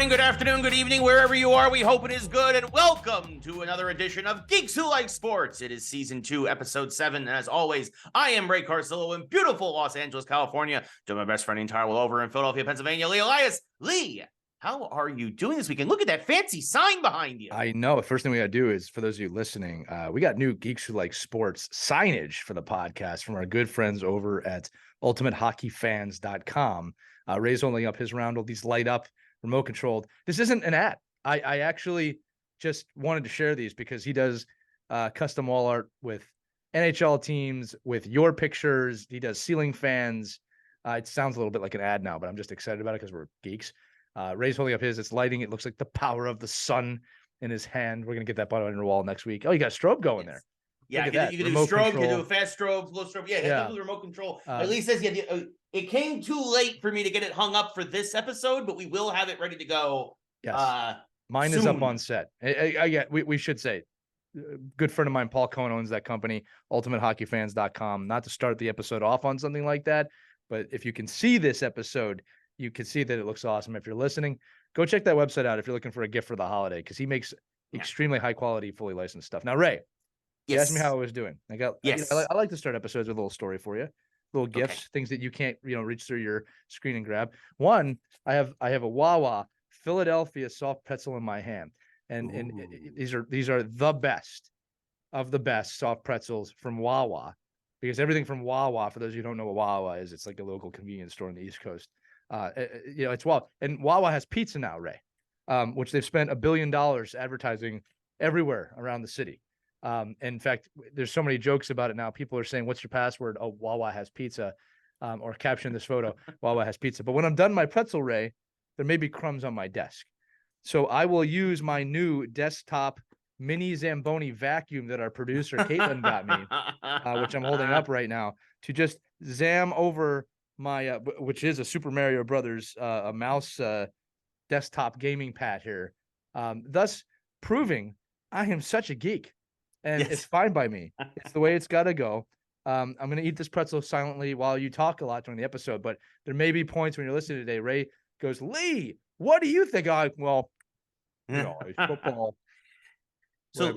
morning, good afternoon, good evening, wherever you are. We hope it is good, and welcome to another edition of Geeks Who Like Sports. It is Season 2, Episode 7, and as always, I am Ray Carsillo in beautiful Los Angeles, California. To my best friend in entire world over in Philadelphia, Pennsylvania, Lee Elias. Lee, how are you doing this weekend? Look at that fancy sign behind you. I know. The first thing we got to do is, for those of you listening, we got new Geeks Who Like Sports signage for the podcast from our good friends over at ultimatehockeyfans.com. Ray's holding up his round. All these light up, remote controlled. This isn't an ad. I actually just wanted to share these because he does custom wall art with NHL teams, with your pictures. He does ceiling fans. It sounds a little bit like an ad now, but I'm just excited about it because we're geeks. Ray's holding up his. It's lighting. It looks like the power of the sun in his hand. We're going to get that button on your wall next week. Oh, you got a strobe going there. Yeah, you can do strobe, you can do a fast strobe, slow strobe. Yeah, the remote control. At least says, it came too late for me to get it hung up for this episode, but we will have it ready to go. Yes. Mine soon. is up on set. We should say, good friend of mine, Paul Cohen, owns that company, ultimatehockeyfans.com. Not to start the episode off on something like that, but if you can see this episode, you can see that it looks awesome. If you're listening, go check that website out if you're looking for a gift for the holiday, because he makes extremely high quality, fully licensed stuff. Now, Ray, you asked me how I was doing. I like to start episodes with a little story for you, little gifts, things that you can't reach through your screen and grab. One, I have a Wawa Philadelphia soft pretzel in my hand, and these are the best of the best soft pretzels from Wawa, because everything from Wawa, for those of you who don't know what Wawa is, it's like a local convenience store on the East Coast. It's Wawa, and Wawa has pizza now, Ray, which they've spent $1 billion advertising everywhere around the city. In fact, there's so many jokes about it now. People are saying, "What's your password?" Oh, Wawa has pizza, or caption this photo, Wawa has pizza. But when I'm done my pretzel, Ray, there may be crumbs on my desk. So I will use my new desktop mini Zamboni vacuum that our producer Caitlin got me, which I'm holding up right now, to just zam over my, which is a Super Mario Brothers, a mouse desktop gaming pad here, thus proving I am such a geek. And it's fine by me. It's the way it's got to go. I'm going to eat this pretzel silently while you talk a lot during the episode, but there may be points when you're listening today. Ray goes, "Lee, what do you think?" Football. So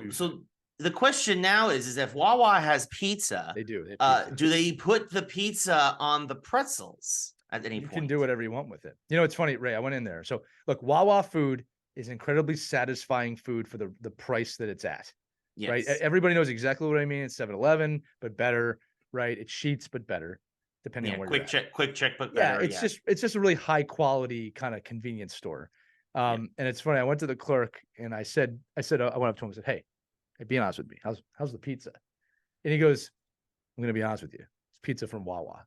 the question now is if Wawa has pizza, they do. Do they put the pizza on the pretzels at any point? You can do whatever you want with it. It's funny, Ray. I went in there. So look, Wawa food is incredibly satisfying food for the price that it's at. Yes. Right. Everybody knows exactly what I mean. It's 7-Eleven, but better, right? It's Sheetz, but better, depending on where quick check, but better. It's just a really high quality kind of convenience store. And it's funny. I went to the clerk and I went up to him and said, "Hey, be honest with me. How's the pizza?" And he goes, "I'm going to be honest with you. It's pizza from Wawa.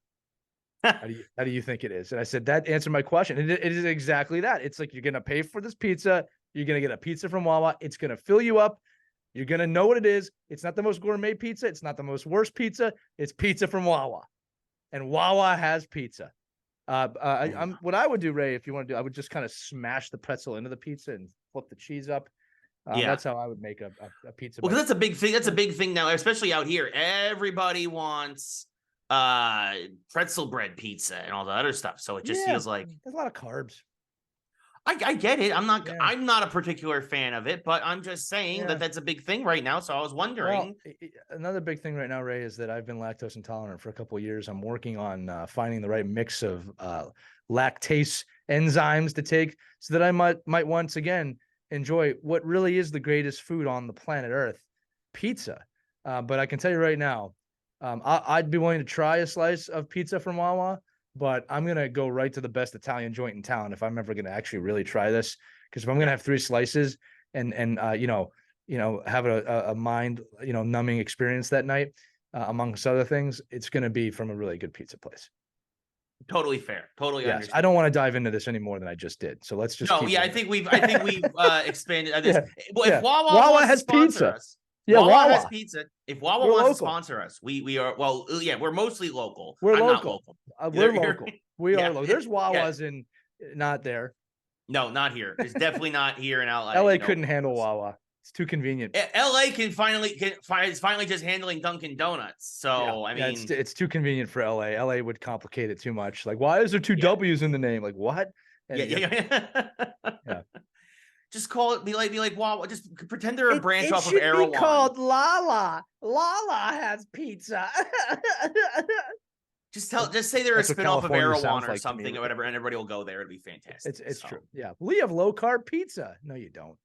How do you think it is?" And I said, "That answered my question." And it is exactly that. It's like, you're going to pay for this pizza. You're going to get a pizza from Wawa. It's going to fill you up. You're going to know what it is. It's not the most gourmet pizza. It's not the most worst pizza. It's pizza from Wawa. And Wawa has pizza. What I would do, Ray, if you want to do, I would just kind of smash the pretzel into the pizza and flip the cheese up. That's how I would make a pizza. Well, because that's a big thing. That's a big thing now, especially out here. Everybody wants pretzel bread pizza and all the other stuff. So it just feels like there's a lot of carbs. I get it. I'm not a particular fan of it, but I'm just saying that that's a big thing right now. So I was wondering. Well, another big thing right now, Ray, is that I've been lactose intolerant for a couple of years. I'm working on finding the right mix of lactase enzymes to take so that I might once again enjoy what really is the greatest food on the planet Earth, pizza. But I can tell you right now, I'd be willing to try a slice of pizza from Wawa, but I'm going to go right to the best Italian joint in town if I'm ever going to actually really try this. Because if I'm going to have 3 slices and have a mind, numbing experience that night, amongst other things, it's going to be from a really good pizza place. Totally fair. Totally understand. I don't want to dive into this any more than I just did. So let's just. I think we've expanded this. Well, if Wawa has pizza. Wawa has pizza. If Wawa wants to sponsor us, we are. Well, we're mostly local. We're local. Not local. We're local. We are local. There's Wawas in, not there. No, not here. It's definitely not here in LA. LA couldn't handle Wawa. It's too convenient. LA is finally just handling Dunkin' Donuts. So I mean, it's too convenient for LA. LA would complicate it too much. Like, why is there 2 W's in the name? Like, what? And yeah. Just call it. Be like, wow. Just pretend they're a branch off of Erewhon. It should be called Lala. Lala has pizza. Just say they're a spinoff of Erewhon or something or whatever, and everybody will go there. It'd be fantastic. It's true. Yeah, we have low carb pizza. No, you don't.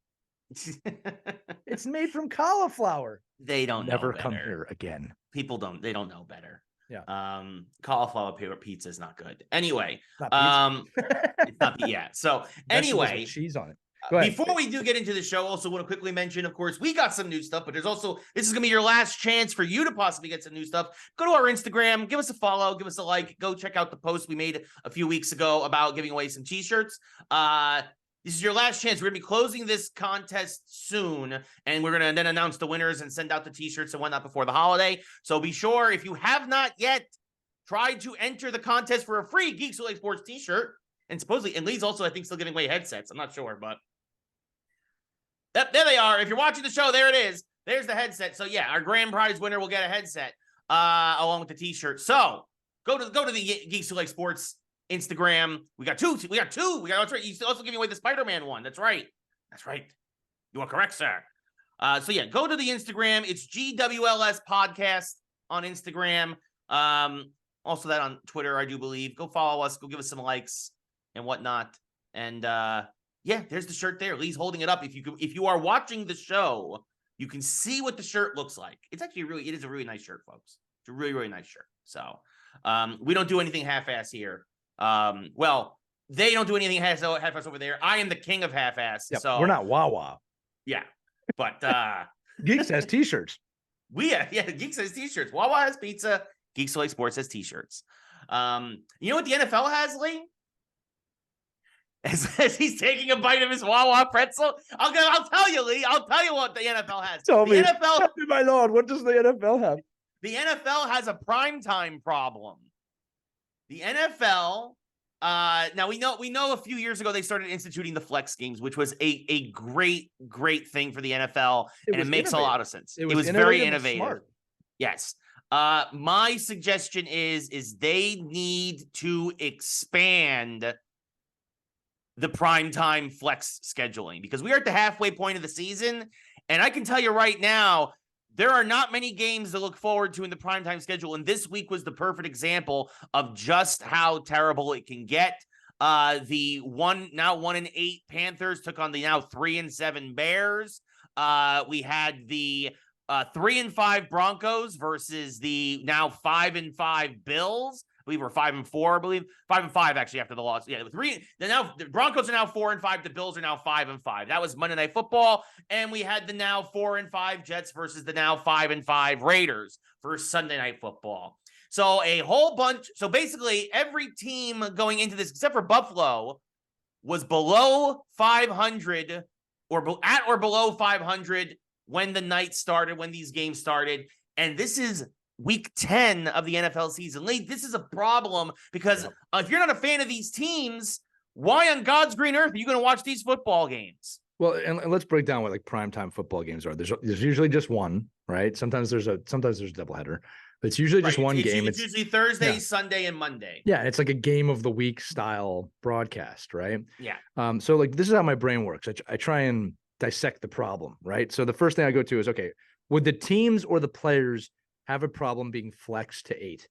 It's made from cauliflower. They don't never know come here again. People don't. They don't know better. Yeah. Cauliflower pizza is not good. Anyway, it's not. Yeah. So anyway, with cheese on it. Before we do get into the show, also want to quickly mention, of course, we got some new stuff, but there's also, this is going to be your last chance for you to possibly get some new stuff. Go to our Instagram, give us a follow, give us a like, go check out the post we made a few weeks ago about giving away some t-shirts. This is your last chance. We're going to be closing this contest soon, and we're going to then announce the winners and send out the t-shirts and whatnot before the holiday. So be sure, if you have not yet tried to enter the contest for a free Geeks Who Like Sports t-shirt, and supposedly, and Lee's also, I think, still giving away headsets. I'm not sure, but there they are. If you're watching the show, there it is. There's the headset. So yeah, our grand prize winner will get a headset along with the t-shirt. So go to the Geeks Who Like Sports Instagram. We got two. That's right. He's also giving away the Spider-Man one. That's right. You are correct, sir. So yeah, go to the Instagram. It's GWLS Podcast on Instagram. Also that on Twitter, I do believe. Go follow us. Go give us some likes and whatnot. And yeah, there's the shirt there. Lee's holding it up. If you are watching the show, you can see what the shirt looks like. It's actually it is a really nice shirt, folks. It's a really, really nice shirt. So we don't do anything half-ass here. Well, they don't do anything half-ass over there. I am the king of half-ass. Yep, so we're not Wawa. Yeah. But Geeks has t-shirts. Geeks has t-shirts. Wawa has pizza. Geeks Who Like Sports has t-shirts. You know what the NFL has, Lee? As he's taking a bite of his Wawa pretzel, I'll tell you, Lee. I'll tell you what the NFL has. Tell me, my lord, what does the NFL have? The NFL has a primetime problem. The NFL, now we know a few years ago they started instituting the flex games, which was a great thing for the NFL, and it makes a lot of sense. It was very innovative. Smart. Yes. My suggestion is they need to expand the primetime flex scheduling, because we are at the halfway point of the season, and I can tell you right now, there are not many games to look forward to in the primetime schedule, and this week was the perfect example of just how terrible it can get. The 1-8 Panthers took on the now 3-7 Bears. We had the 3-5 Broncos versus the now 5-5 Bills. I believe we're 5-4. I believe 5-5 actually after the loss. Yeah, the Broncos are now 4-5. The Bills are now 5-5. That was Monday Night Football, and we had the now 4-5 Jets versus the now 5-5 Raiders for Sunday Night Football. So a whole bunch. So basically, every team going into this, except for Buffalo, was below 500 or at or below 500 when the night started, when these games started, and this is week 10 of the NFL season. Lee, this is a problem because if you're not a fan of these teams, why on God's green earth are you going to watch these football games? Well, and let's break down what like primetime football games are. There's usually just one, right? Sometimes there's a doubleheader, but it's usually just one game. It's usually Thursday, Sunday, and Monday. Yeah, it's like a game of the week style broadcast, right? Yeah. So like this is how my brain works. I try and dissect the problem, right? So the first thing I go to is, okay, would the teams or the players have a problem being flexed to 8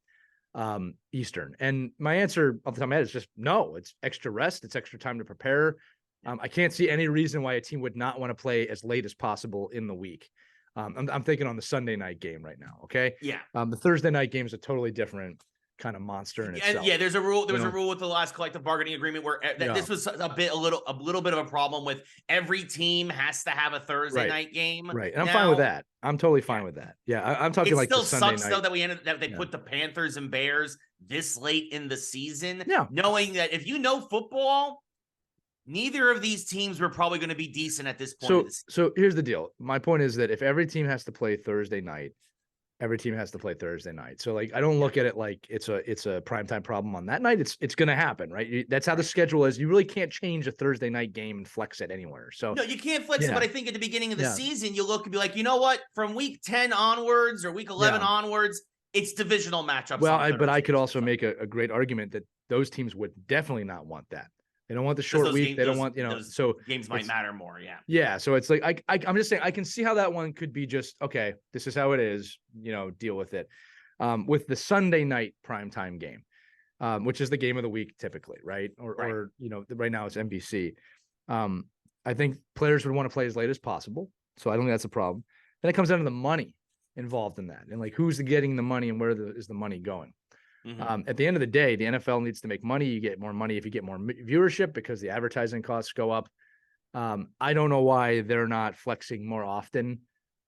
Eastern? And my answer off the top of my head is just no. It's extra rest. It's extra time to prepare. I can't see any reason why a team would not want to play as late as possible in the week. I'm thinking on the Sunday night game right now. Okay. Yeah. The Thursday night game is a totally different kind of monster in itself. Yeah, there's a rule. There was a rule with the last collective bargaining agreement where this was a little bit of a problem with every team has to have a Thursday night game. Right. And I'm fine with that. I'm totally fine with that. Yeah. I'm talking like still the Sunday sucks night. Though that they put the Panthers and Bears this late in the season. Yeah. Knowing that if you know football, neither of these teams were probably going to be decent at this point. So here's the deal. My point is that if every team has to play Thursday night, every team has to play Thursday night. So like, I don't look at it like it's a primetime problem on that night. It's going to happen, right? That's how the schedule is. You really can't change a Thursday night game and flex it anywhere. So no, you can't flex it. But I think at the beginning of the season, you look and be like, you know what? From week 10 onwards or week 11 onwards, it's divisional matchups. Well, but I could also make a great argument that those teams would definitely not want that. They don't want the 'Cause short those week. games, They don't those, want, those so games might matter more. Yeah. yeah. So it's like, I'm just saying, I can see how that one could be just, okay, this is how it is, deal with it. With the Sunday night primetime game, which is the game of the week typically, right? Or right now it's NBC. I think players would want to play as late as possible. So I don't think that's a problem. Then it comes down to the money involved in that, and like who's getting the money and where is the money going. At the end of the day, the NFL needs to make money. You get more money if you get more viewership because the advertising costs go up. I don't know why they're not flexing more often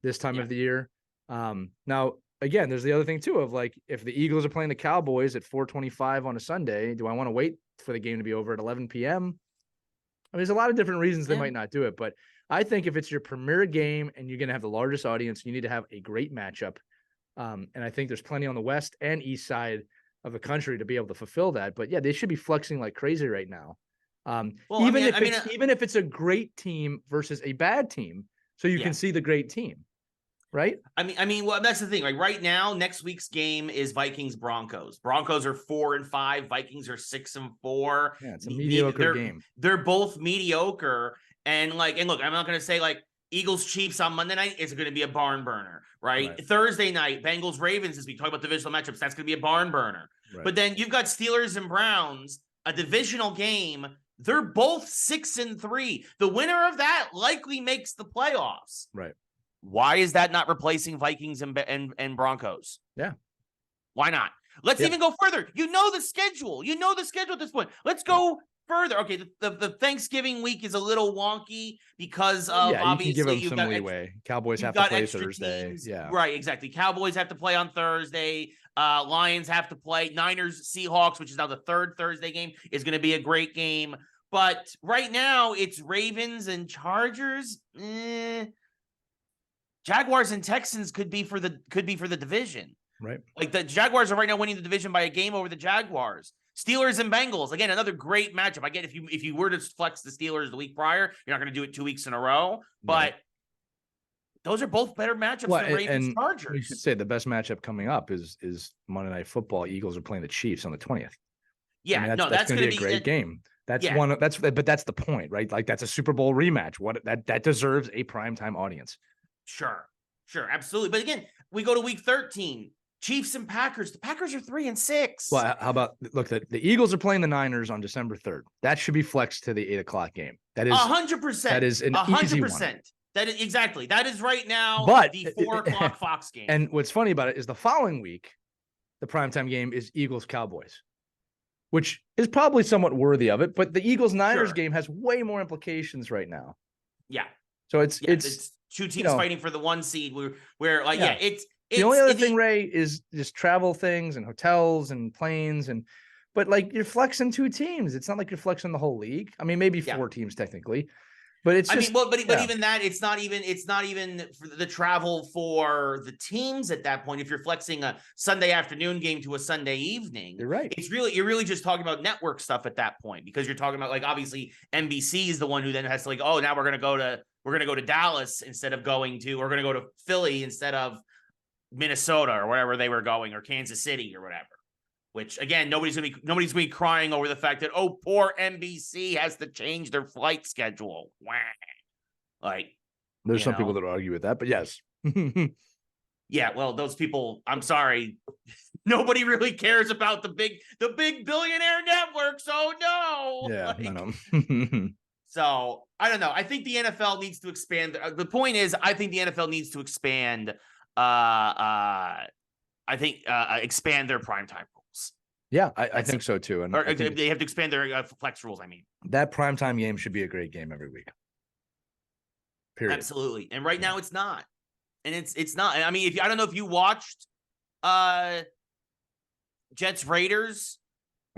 this time of the year. Now, again, there's the other thing too of like, if the Eagles are playing the Cowboys at 4:25 on a Sunday, do I want to wait for the game to be over at 11 p.m.? I mean, there's a lot of different reasons they might not do it, but I think if it's your premier game and you're going to have the largest audience, you need to have a great matchup. And I think there's plenty on the west and east side of the country to be able to fulfill that. But yeah, they should be flexing like crazy right now. Even if it's a great team versus a bad team, so you can see the great team, right? Well, that's the thing. Like right now, next week's game is Vikings Broncos. Broncos are 4-5. Vikings are 6-4. Yeah, it's a mediocre game. They're both mediocre. And look, I'm not going to say like Eagles Chiefs on Monday night is going to be a barn burner, right? Thursday night, Bengals Ravens, as we talk about divisional matchups, that's going to be a barn burner. Right. But then you've got Steelers and Browns, a divisional game. They're both 6-3. The winner of that likely makes the playoffs. Right. Why is that not replacing Vikings and Broncos? Yeah. Why not? Let's even go further. You know the schedule. At this point. Let's go further. Okay, the Thanksgiving week is a little wonky because of obviously you can give them some leeway. Cowboys have to play Thursday. Teams. Yeah. Right, exactly. Cowboys have to play on Thursday. Lions have to play. Niners, Seahawks, which is now the third Thursday game, is going to be a great game. But right now, it's Ravens and Chargers. Jaguars and Texans could be for the division. Right. Like the Jaguars are right now winning the division by a game over the Jaguars. Steelers and Bengals, again, another great matchup. I get if you were to flex the Steelers the week prior, you're not going to do it 2 weeks in a row. But those are both better matchups than Ravens and Chargers. We should say the best matchup coming up is Monday Night Football. Eagles are playing the Chiefs on the 20th. Yeah, that's going to be a great game. But that's the point, right? Like that's a Super Bowl rematch. That deserves a primetime audience. Sure, absolutely. But again, we go to week 13. Chiefs and Packers. The Packers are 3-6. Well, how about the Eagles are playing the Niners on December 3rd. That should be flexed to the 8:00 game. That is 100%. That is an 100%. Easy one. That is exactly. That is right now. But the 4:00 Fox game. And what's funny about it is the following week, the primetime game is Eagles Cowboys, which is probably somewhat worthy of it. But the Eagles Niners game has way more implications right now. Yeah. So it's two teams fighting for the 1 seed. It's the only other thing, Ray, is just travel things and hotels and planes but like you're flexing 2 teams. It's not like you're flexing the whole league. I mean, maybe 4 teams technically, but it's just, but even that, it's not even for the travel for the teams at that point. If you're flexing a Sunday afternoon game to a Sunday evening, you're right. You're really just talking about network stuff at that point, because you're talking about like obviously NBC is the one who then has to like, oh, now we're gonna go to Dallas instead of we're gonna go to Philly instead of Minnesota or wherever they were going, or Kansas City or whatever. Which again, nobody's gonna be crying over the fact that poor NBC has to change their flight schedule. Wah. Like there's some people that argue with that, but yes. Yeah, well, those people, I'm sorry, nobody really cares about the big billionaire networks. Oh no. Yeah, no. So I don't know. I think the NFL needs to expand. The point is, I think the NFL needs to expand. Expand their primetime rules. Yeah, I think so too. And they have to expand their flex rules. I mean, that primetime game should be a great game every week. Period. Absolutely. And right now it's not. And it's not. I mean, I don't know if you watched Jets Raiders.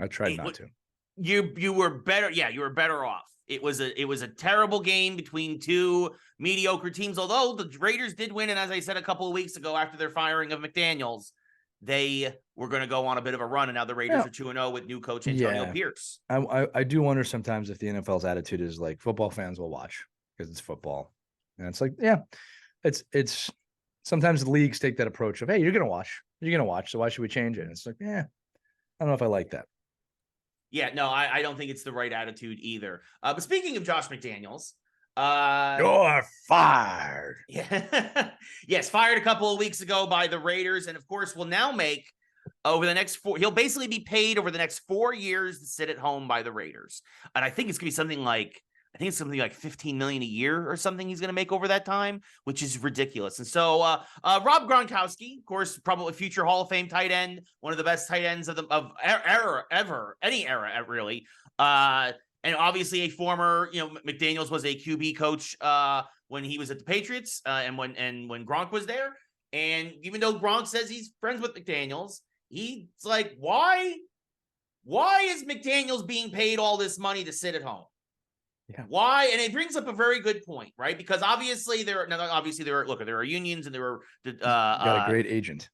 I tried not to. You were better. Yeah, you were better off. It was a terrible game between 2 mediocre teams, although the Raiders did win. And as I said a couple of weeks ago, after their firing of McDaniels, they were going to go on a bit of a run. And now the Raiders are 2-0 with new coach Antonio Pierce. I do wonder sometimes if the NFL's attitude is like football fans will watch because it's football. And it's like, yeah, it's sometimes the leagues take that approach of, hey, you're going to watch. So why should we change it? And it's like, I don't know if I like that. Yeah, no, I don't think it's the right attitude either. But speaking of Josh McDaniels, You're fired. yeah, yes, fired a couple of weeks ago by the Raiders, and of course will now make over the next he'll basically be paid over the next 4 years to sit at home by the Raiders. And I think it's gonna be something like 15 million a year or something he's going to make over that time, which is ridiculous. And so Rob Gronkowski, of course, probably future Hall of Fame tight end, one of the best tight ends of any era really. And obviously a former, McDaniels was a QB coach when he was at the Patriots and when Gronk was there. And even though Gronk says he's friends with McDaniels, he's like, why is McDaniels being paid all this money to sit at home? Yeah. Why? And it brings up a very good point, right? Because obviously there are unions and there are got a great agent.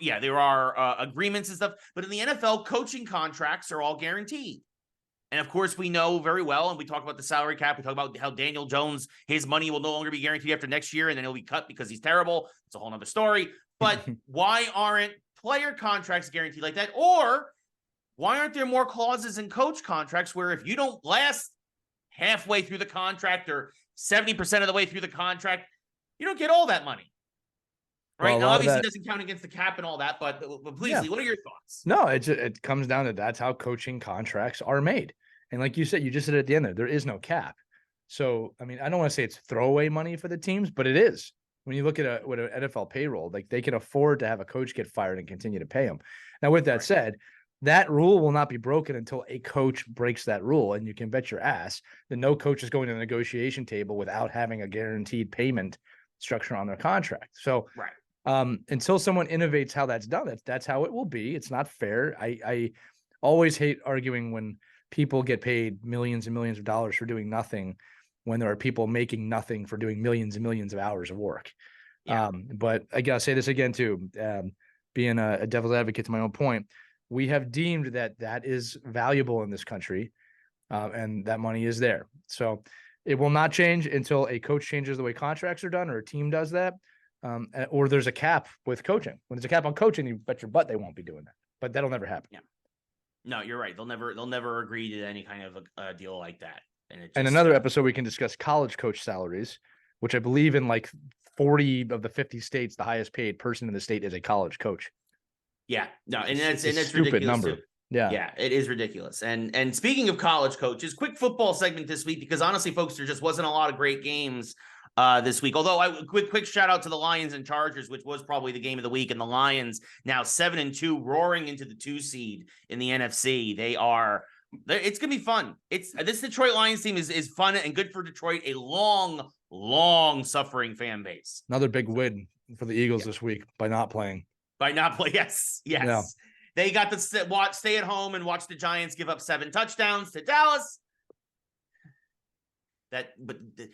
Yeah, there are agreements and stuff, but in the NFL, coaching contracts are all guaranteed. And of course, we know very well, and we talk about the salary cap. We talk about how Daniel Jones, his money will no longer be guaranteed after next year, and then he'll be cut because he's terrible. It's a whole nother story. But why aren't player contracts guaranteed like that? Or why aren't there more clauses in coach contracts where if you don't last halfway through the contract or 70% of the way through the contract, you don't get all that money. Right. Well, now, obviously, it doesn't count against the cap and all that, but please, yeah. Lee, what are your thoughts? No, it comes down to that's how coaching contracts are made. And like you said, you just said at the end there is no cap. So, I mean, I don't want to say it's throwaway money for the teams, but it is. When you look at an NFL payroll, like they can afford to have a coach get fired and continue to pay them. Now, with that said, that rule will not be broken until a coach breaks that rule. And you can bet your ass that no coach is going to the negotiation table without having a guaranteed payment structure on their contract. So until someone innovates how that's done, that's how it will be. It's not fair. I always hate arguing when people get paid millions and millions of dollars for doing nothing when there are people making nothing for doing millions and millions of hours of work. Yeah. But I gotta say this again too, being a devil's advocate to my own point, we have deemed that is valuable in this country, and that money is there. So it will not change until a coach changes the way contracts are done or a team does that, or there's a cap with coaching. When there's a cap on coaching, you bet your butt they won't be doing that. But that'll never happen. Yeah. No, you're right. They'll never agree to any kind of a deal like that. And another episode, we can discuss college coach salaries, which I believe in like 40 of the 50 states, the highest paid person in the state is a college coach. Yeah, no, and that's stupid ridiculous number. Too. Yeah, it is ridiculous. And speaking of college coaches, quick football segment this week, because honestly, folks, there just wasn't a lot of great games this week. Although quick shout out to the Lions and Chargers, which was probably the game of the week, and the Lions now 7-2, roaring into the 2 seed in the NFC. It's gonna be fun. This Detroit Lions team is fun and good for Detroit. A long suffering fan base. Another big win for the Eagles this week by not playing. Yes. Yeah. They got to stay at home and watch the Giants give up 7 touchdowns to Dallas. But the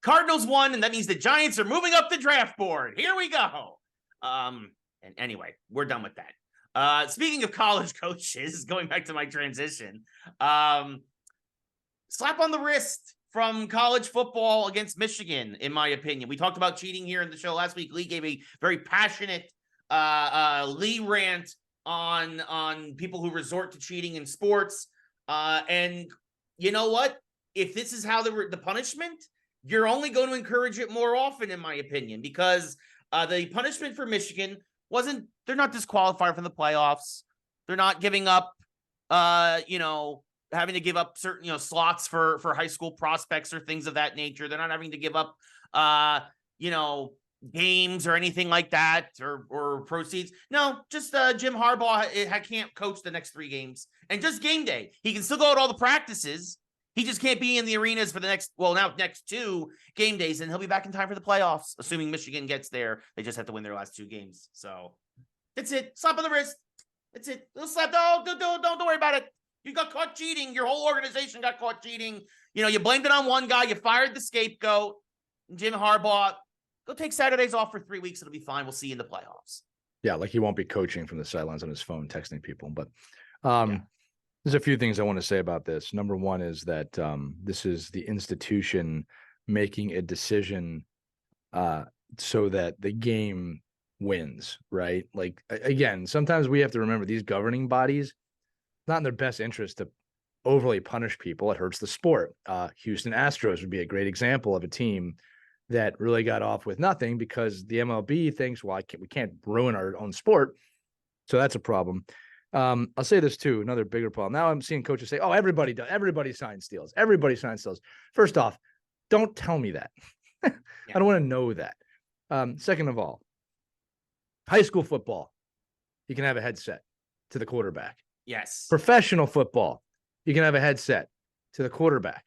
Cardinals won, and that means the Giants are moving up the draft board. Here we go. And anyway, we're done with that. Speaking of college coaches, going back to my transition, slap on the wrist from college football against Michigan, in my opinion. We talked about cheating here in the show last week. Lee gave a very passionate Lee rant on people who resort to cheating in sports. And you know what? If this is how the punishment, you're only going to encourage it more often, in my opinion, because the punishment for Michigan they're not disqualified from the playoffs. They're not giving up, having to give up certain, slots for high school prospects or things of that nature. They're not having to give up, games or anything like that or proceeds. No, just Jim Harbaugh can't coach the next 3 games, and just game day. He can still go at all the practices. He just can't be in the arenas for the next 2 game days, and he'll be back in time for the playoffs, assuming Michigan gets there. They just have to win their last 2 games. So that's it. Slap on the wrist. That's it. Little slap. Don't worry about it. You got caught cheating. Your whole organization got caught cheating. You blamed it on one guy. You fired the scapegoat, Jim Harbaugh. Go take Saturdays off for 3 weeks. It'll be fine. We'll see you in the playoffs. Yeah, like he won't be coaching from the sidelines on his phone, texting people. But there's a few things I want to say about this. Number one is that this is the institution making a decision so that the game wins, right? Like, again, sometimes we have to remember these governing bodies, not in their best interest to overly punish people. It hurts the sport. Houston Astros would be a great example of a team that really got off with nothing because the MLB thinks, well, we can't ruin our own sport. So that's a problem. I'll say this too, another bigger problem. Now I'm seeing coaches say, oh, everybody signs steals. Everybody signs steals. First off, don't tell me that. I don't want to know that. Second of all, high school football, you can have a headset to the quarterback. Yes. Professional football, you can have a headset to the quarterback.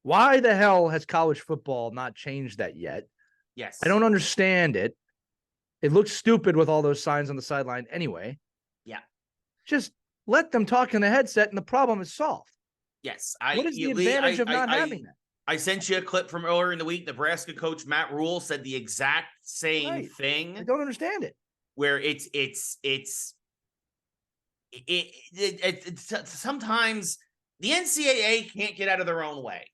Why the hell has college football not changed that yet? Yes. I don't understand it. It looks stupid with all those signs on the sideline anyway. Yeah. Just let them talk in the headset and the problem is solved. Yes. What is the advantage of not having that? I sent you a clip from earlier in the week. Nebraska coach Matt Rule said the exact same thing. I don't understand it. Where it's sometimes the NCAA can't get out of their own way.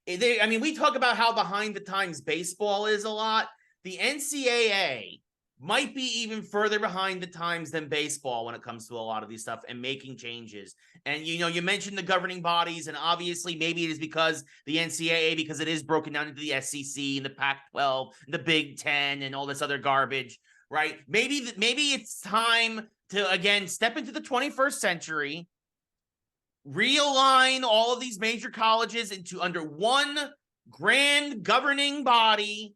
We talk about how behind the times baseball is a lot. The NCAA might be even further behind the times than baseball when it comes to a lot of these stuff and making changes. And, you mentioned the governing bodies, and obviously maybe it is because the NCAA, because it is broken down into the SEC and the Pac-12, the Big Ten, and all this other garbage, right? Maybe it's time to, again, step into the 21st century, realign all of these major colleges into under one grand governing body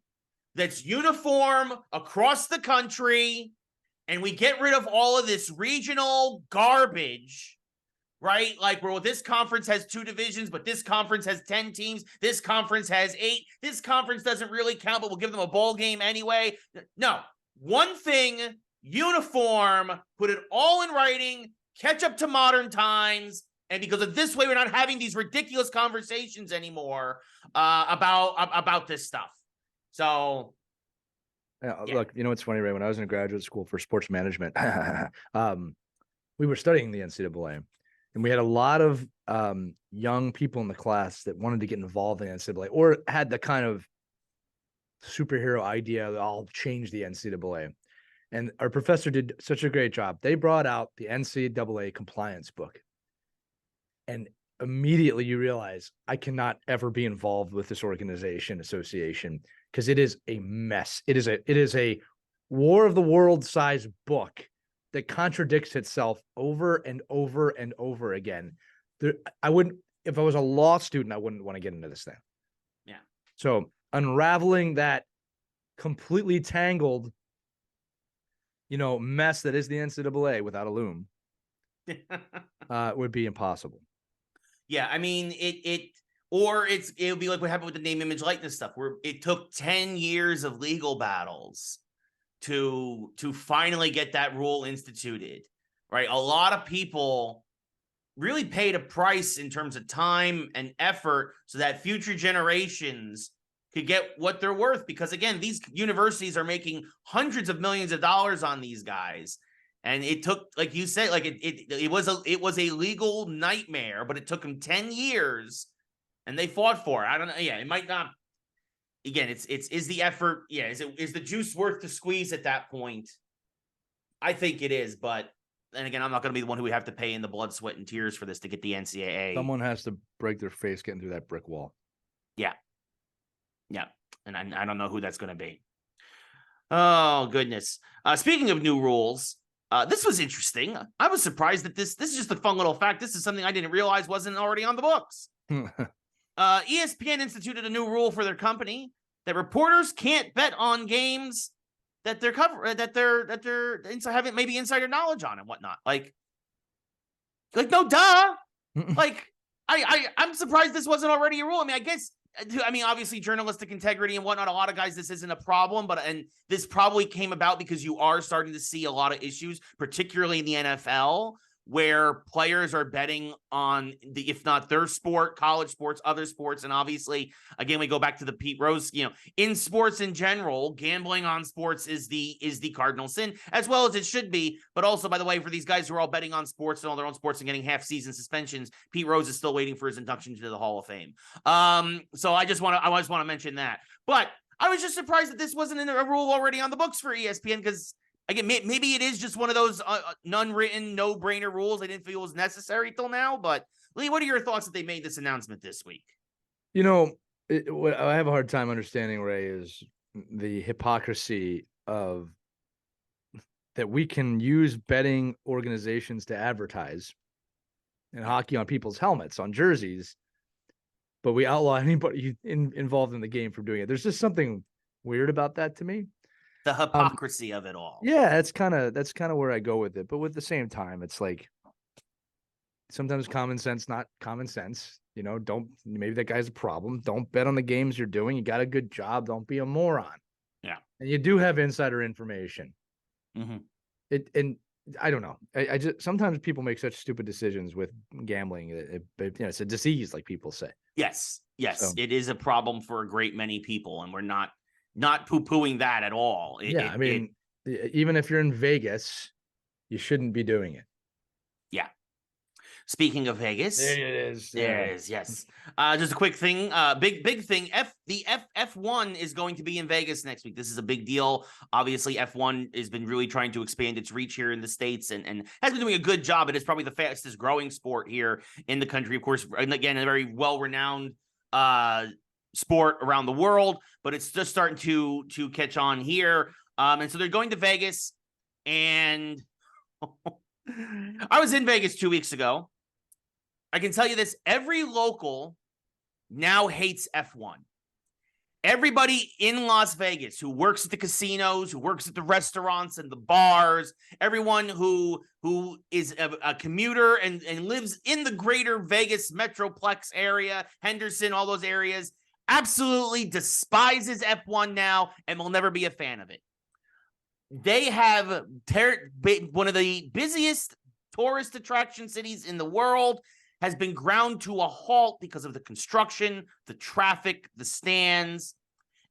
that's uniform across the country, and we get rid of all of this regional garbage, right? Like, where this conference has 2 divisions, but this conference has 10 teams. This conference has 8. This conference doesn't really count, but we'll give them a bowl game anyway. No, one thing, uniform, put it all in writing, catch up to modern times. And because of this way, we're not having these ridiculous conversations anymore about this stuff. So, Look, what's funny, Ray? When I was in graduate school for sports management, we were studying the NCAA, and we had a lot of young people in the class that wanted to get involved in the NCAA or had the kind of superhero idea that I'll change the NCAA. And our professor did such a great job. They brought out the NCAA compliance book. And immediately you realize I cannot ever be involved with this association, because it is a mess. It is a War of the World size book that contradicts itself over and over and over again. If I was a law student, I wouldn't want to get into this thing. Yeah. So unraveling that completely tangled, mess that is the NCAA without a loom would be impossible. Yeah, it would be like what happened with the name, image, likeness stuff, where it took 10 years of legal battles to finally get that rule instituted, right? A lot of people really paid a price in terms of time and effort so that future generations could get what they're worth. Because again, these universities are making hundreds of millions of dollars on these guys. And it took, like you said, like it was a legal nightmare, but it took them 10 years, and they fought for it. I don't know. Yeah, it might not. Again, is the effort? Yeah, is the juice worth the squeeze at that point? I think it is, but then again, I'm not going to be the one who would have to pay in the blood, sweat, and tears for this to get the NCAA. Someone has to break their face getting through that brick wall. Yeah, and I don't know who that's going to be. Oh goodness! Speaking of new rules. This was interesting. I was surprised that this is just a fun little fact. This is something I didn't realize wasn't already on the books. ESPN instituted a new rule for their company that reporters can't bet on games that they're having maybe insider knowledge on and whatnot. Like no duh. Like I'm surprised this wasn't already a rule. I guess obviously journalistic integrity and whatnot, a lot of guys, this isn't a problem, and this probably came about because you are starting to see a lot of issues, particularly in the NFL, where players are betting on if not their sport, college sports, other sports. And obviously, again, we go back to the Pete Rose, in sports in general, gambling on sports is the cardinal sin, as well as it should be. But also, by the way, for these guys who are all betting on sports and all their own sports and getting half-season suspensions, Pete Rose is still waiting for his induction into the Hall of Fame. So I just want to mention that. But I was just surprised that this wasn't in a rule already on the books for ESPN, because Again, maybe it is just one of those none-written, no-brainer rules. I didn't feel was necessary till now. But Lee, what are your thoughts that they made this announcement this week? What I have a hard time understanding, Ray, is the hypocrisy of that we can use betting organizations to advertise and hockey on people's helmets, on jerseys, but we outlaw anybody involved in the game from doing it. There's just something weird about that to me. The hypocrisy of it all. Yeah, that's kind of where I go with it. But with the same time, it's like sometimes common sense, not common sense. Maybe that guy's a problem. Don't bet on the games you're doing. You got a good job. Don't be a moron. Yeah. And you do have insider information. Mm-hmm. And I don't know. I just sometimes people make such stupid decisions with gambling. It's a disease, like people say. Yes. So, It is a problem for a great many people, and we're not poo-pooing that at all. Even if you're in Vegas, you shouldn't be doing it. Yeah. Speaking of Vegas, there it is. There it is. Yes. Just a quick thing. Big thing. F1 is going to be in Vegas next week. This is a big deal. Obviously, F1 has been really trying to expand its reach here in the States and has been doing a good job. It is probably the fastest growing sport here in the country. Of course, and again, a very well-renowned sport around the world, but it's just starting to catch on here. And so they're going to Vegas, and I was in Vegas 2 weeks ago. I can tell you this, every local now hates F1. Everybody in Las Vegas who works at the casinos, who works at the restaurants and the bars, everyone who is a commuter and lives in the greater Vegas Metroplex area, Henderson, all those areas, absolutely despises F1 now and will never be a fan of it. They have one of the busiest tourist attraction cities in the world has been ground to a halt because of the construction, the traffic, the stands.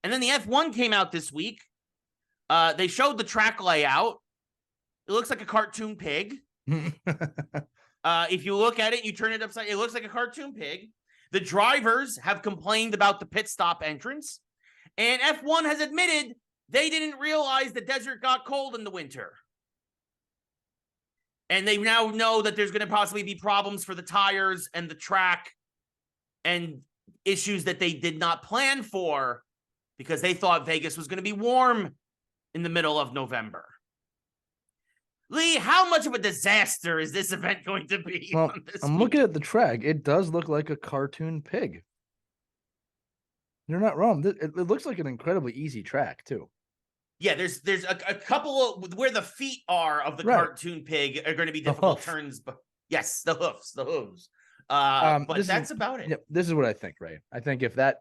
And then the F1 came out this week. They showed the track layout. It looks like a cartoon pig. If you look at it, you turn it upside, it looks like a cartoon pig. The drivers have complained about the pit stop entrance. And F1 has admitted they didn't realize the desert got cold in the winter. And they now know that there's going to possibly be problems for the tires and the track and issues that they did not plan for because they thought Vegas was going to be warm in the middle of November. Lee, how much of a disaster is this event going to be? Well, I'm looking at the track. It does look like a cartoon pig. You're not wrong. It looks like an incredibly easy track, too. Yeah, there's a couple of where the feet are of the cartoon pig are going to be difficult turns, but yes, the hooves. But that's about it. Yeah, this is what I think, Ray. I think if that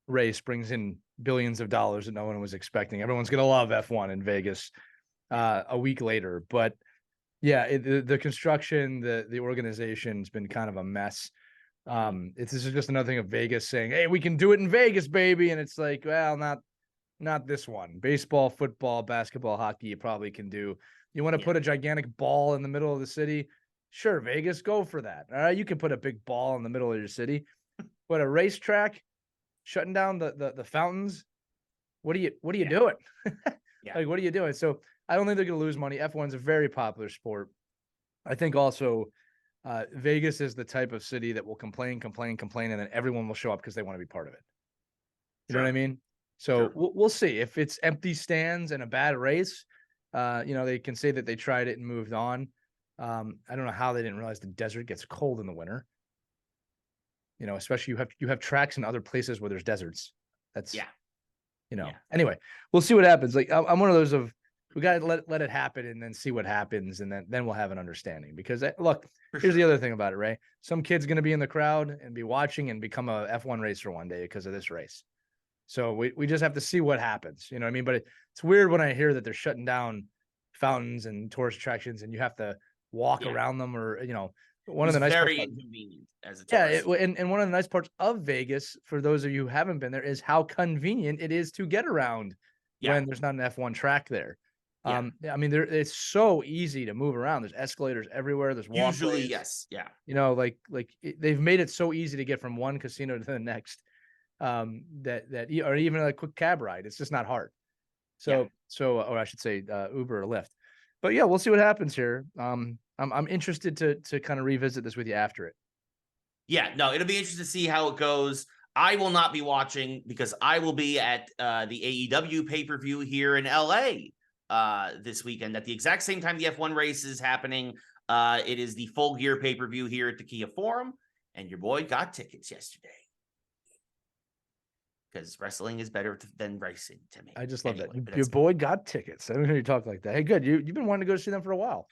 race brings in billions of dollars that no one was expecting, everyone's going to love F1 in Vegas a week later. But yeah, the construction, the organization's been kind of a mess. This is just another thing of Vegas saying, "Hey, we can do it in Vegas, baby," and it's like, well, not this one. Baseball, football, basketball, hockey, you probably can do. You want to put a gigantic ball in the middle of the city? Sure, Vegas, go for that. All right, you can put a big ball in the middle of your city. But a racetrack, shutting down the fountains, what are you doing? Like, what are you doing? So I don't think they're going to lose money. F1's a very popular sport. I think also Vegas is the type of city that will complain, and then everyone will show up because they want to be part of it. You know what I mean? So we'll see if it's empty stands and a bad race. They can say that they tried it and moved on. I don't know how they didn't realize the desert gets cold in the winter. Especially you have tracks in other places where there's deserts. That's Anyway, we'll see what happens. Like I'm one of those of we got to let it happen and then see what happens, and then we'll have an understanding. Because look, here's the other thing about it, Ray. Some kid's going to be in the crowd and be watching and become a F1 racer one day because of this race. So we just have to see what happens. You know what I mean? But it's weird when I hear that they're shutting down fountains and tourist attractions and you have to walk around them or, one of the nice very inconvenient as a tourist. And one of the nice parts of Vegas, for those of you who haven't been there, is how convenient it is to get around when there's not an F1 track there. I mean, it's so easy to move around. There's escalators everywhere. There's walkways. Usually, yes. Yeah. They've made it so easy to get from one casino to the next. Or even a quick cab ride. It's just not hard. Or I should say Uber or Lyft. But yeah, we'll see what happens here. I'm interested to kind of revisit this with you after it. Yeah, no, it'll be interesting to see how it goes. I will not be watching because I will be at the AEW pay-per-view here in LA this weekend at the exact same time the F1 race is happening. It is the Full Gear pay-per-view here at the Kia Forum, and your boy got tickets yesterday. Because wrestling is better than racing to me. I just love that. Your boy got tickets. I don't hear you talk like that. Hey, good. You've been wanting to go see them for a while.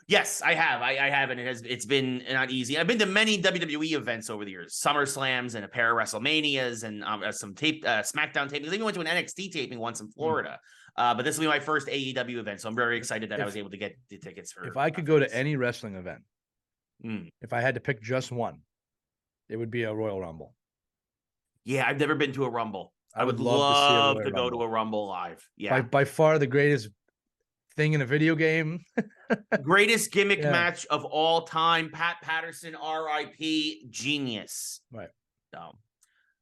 Yes, I have. I have, and it's been not easy. I've been to many WWE events over the years, SummerSlams and a pair of WrestleManias and some SmackDown tapings. I even went to an NXT taping once in Florida. But this will be my first AEW event, so I'm very excited that I was able to get the tickets for. If I could go to any wrestling event, if I had to pick just one, it would be a Royal Rumble. Yeah, I've never been to a Rumble. I would love to go to a Rumble live. Yeah, by far the greatest thing in a video game. Greatest gimmick match of all time. Pat Patterson, R.I.P. Genius. Right. So,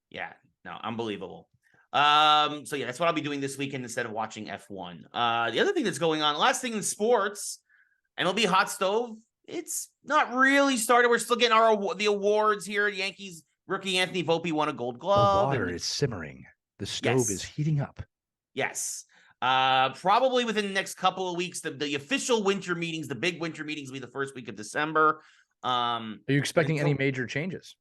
yeah, no, unbelievable. So yeah, that's what I'll be doing this weekend instead of watching F1. The other thing that's going on, last thing in sports, MLB Hot Stove. It's not really started. We're still getting the awards here. Yankees rookie Anthony Volpe won a Gold Glove. The water is simmering. The stove is heating up. Yes. Probably within the next couple of weeks, the official winter meetings, the big winter meetings will be the first week of December. Are you expecting any major changes?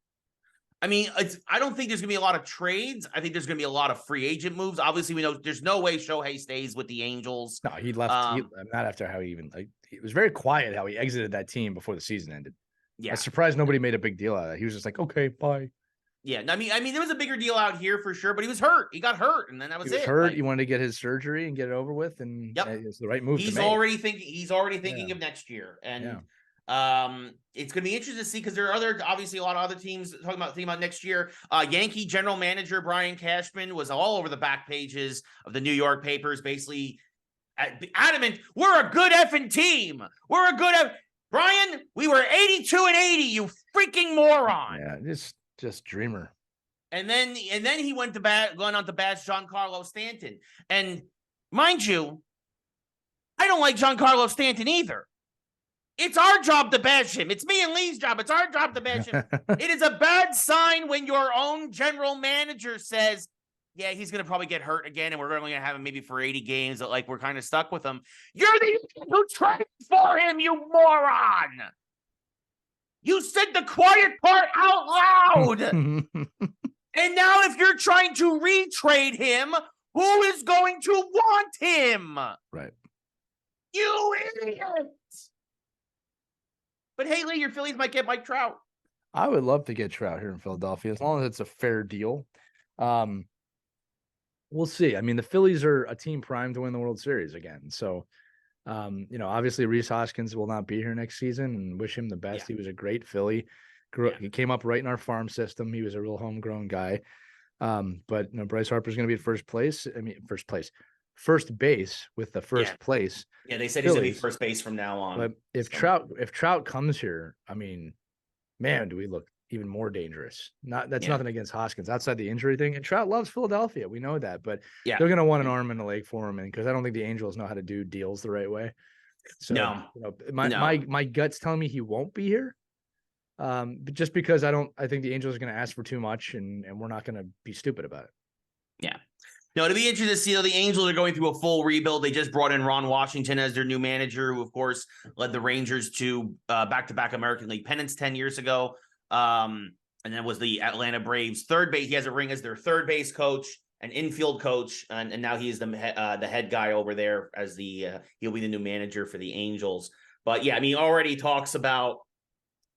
I mean, I don't think there's going to be a lot of trades. I think there's going to be a lot of free agent moves. Obviously, we know there's no way Shohei stays with the Angels. No, he left. Not after how he even. It was very quiet how he exited that team before the season ended. Yeah, I was surprised nobody made a big deal out of that. He was just like, okay, bye. Yeah, I mean, there was a bigger deal out here for sure, but he was hurt. He got hurt, and then that was it. He was hurt. He wanted to get his surgery and get it over with, and it's the right move. He's already thinking of next year, and it's going to be interesting to see because there are obviously a lot of other teams thinking about next year. Yankee general manager Brian Cashman was all over the back pages of the New York papers, basically adamant, we're a good effing team. We're a good Brian. We were 82-80. You freaking moron. Yeah, just dreamer. And then he went to going on to bash Giancarlo Stanton. And mind you, I don't like Giancarlo Stanton either. It's our job to bash him. It's me and Lee's job. It's our job to bash him. It is a bad sign when your own general manager says, yeah, he's going to probably get hurt again, and we're only going to have him maybe for 80 games. That we're kind of stuck with him. You're the who traded for him, you moron. You said the quiet part out loud. And now if you're trying to retrade him, who is going to want him? Right. You idiot. But hey, Lee, your Phillies might get Mike Trout. I would love to get Trout here in Philadelphia as long as it's a fair deal. We'll see. I mean, the Phillies are a team primed to win the World Series again. So, obviously Rhys Hoskins will not be here next season, and wish him the best. Yeah. He was a great Philly. He came up right in our farm system. He was a real homegrown guy. But Bryce Harper's going to be at first base with the first place. Yeah, they said he's going to be first base from now on. But if Trout comes here, I mean, man, do we look even more dangerous. Nothing against Hoskins outside the injury thing. And Trout loves Philadelphia. We know that, but they're going to want an arm in the leg for him. And because I don't think the Angels know how to do deals the right way. So my gut's telling me he won't be here. But just because I think the Angels are going to ask for too much, and we're not going to be stupid about it. Yeah. No, it'll be interesting to see, though. The Angels are going through a full rebuild. They just brought in Ron Washington as their new manager, who, of course, led the Rangers to back-to-back American League pennants 10 years ago. And then was the Atlanta Braves third base. He has a ring as their third base coach and infield coach. And now he is the head guy over there as he'll be the new manager for the Angels. But yeah, I mean, already talks about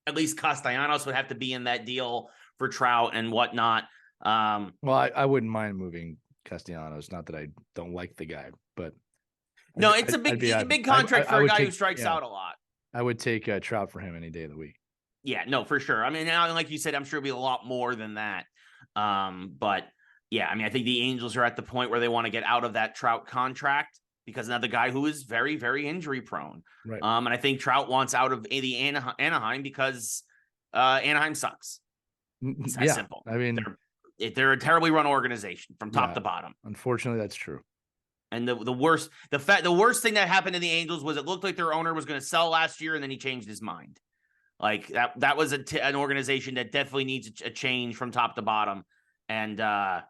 at least Castellanos would have to be in that deal for Trout and whatnot. Well, I wouldn't mind moving Castellanos. Not that I don't like the guy, but no, it's a big contract for a guy who strikes out a lot. I would take Trout for him any day of the week. Yeah, no, for sure. I mean, now, like you said, I'm sure it'll be a lot more than that. But yeah, I mean, I think the Angels are at the point where they want to get out of that Trout contract because another guy who is very, very injury prone. Right. And I think Trout wants out of the Anaheim because Anaheim sucks. It's that simple. I mean, they're a terribly run organization from top to bottom. Unfortunately, that's true. And the worst thing that happened to the Angels was it looked like their owner was going to sell last year, and then he changed his mind. Like that was an organization that definitely needs a change from top to bottom. And the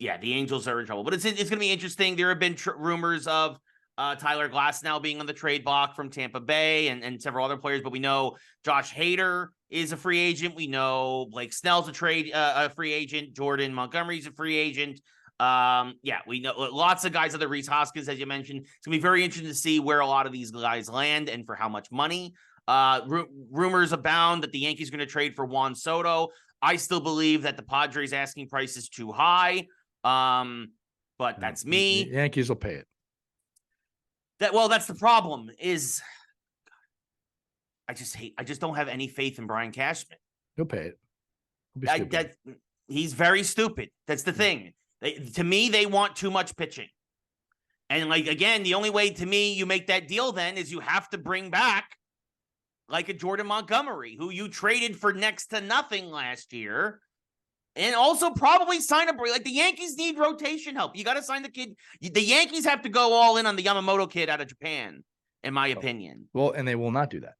Angels are in trouble. But it's going to be interesting. There have been rumors of Tyler Glasnow being on the trade block from Tampa Bay and several other players. But we know Josh Hader is a free agent. We know Blake Snell's a free agent. Jordan Montgomery's a free agent. We know lots of guys, other Reese Hoskins, as you mentioned. It's gonna be very interesting to see where a lot of these guys land and for how much money. Rumors abound that the Yankees are going to trade for Juan Soto. I still believe that the Padres asking price is too high. But that's me. The Yankees will pay it. That's the problem is I just don't have any faith in Brian Cashman. He'll pay it. He's very stupid. That's the thing. To me, they want too much pitching. And again, the only way to me you make that deal then is you have to bring back like a Jordan Montgomery, who you traded for next to nothing last year. And also probably sign like the Yankees need rotation help. You got to sign the kid. The Yankees have to go all in on the Yamamoto kid out of Japan, in my opinion. Well, and they will not do that.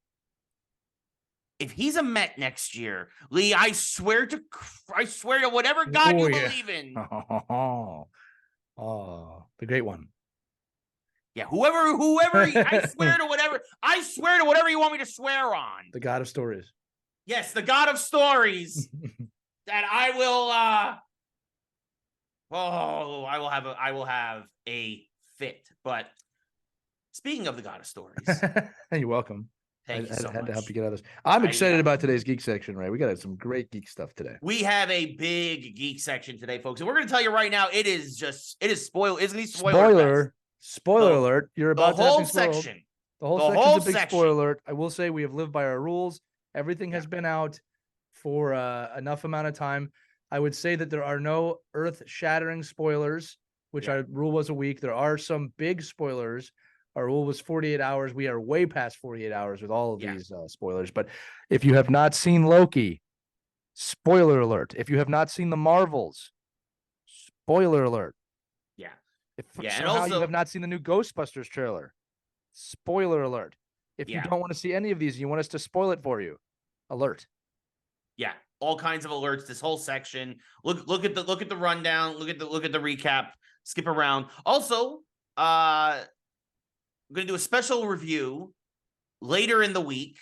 If he's a Met next year, Lee, I swear to whatever God you believe in. Oh, the great one. Yeah, whoever. I swear to whatever you want me to swear on. The God of stories. Yes, the God of stories. That I will have a fit. But speaking of the God of stories, you're welcome. Thank you so much. Had to help you get out of this. I'm excited about today's geek section, Ray. We got some great geek stuff today. We have a big geek section today, folks, and we're going to tell you right now. It is spoiler. It's going to be spoiler alert. You're about the whole section. The whole section's a big spoiler alert. I will say we have lived by our rules. Everything has been out for enough amount of time. I would say that there are no earth-shattering spoilers, which our rule was a week. There are some big spoilers. Our rule was 48 hours. We are way past 48 hours with all of these spoilers. But if you have not seen Loki, spoiler alert. If you have not seen the Marvels, spoiler alert. Yeah. If somehow you have not seen the new Ghostbusters trailer, spoiler alert. If you don't want to see any of these, and you want us to spoil it for you, alert. Yeah, all kinds of alerts. This whole section. Look at the rundown. Look at the recap. Skip around. Also, I'm going to do a special review later in the week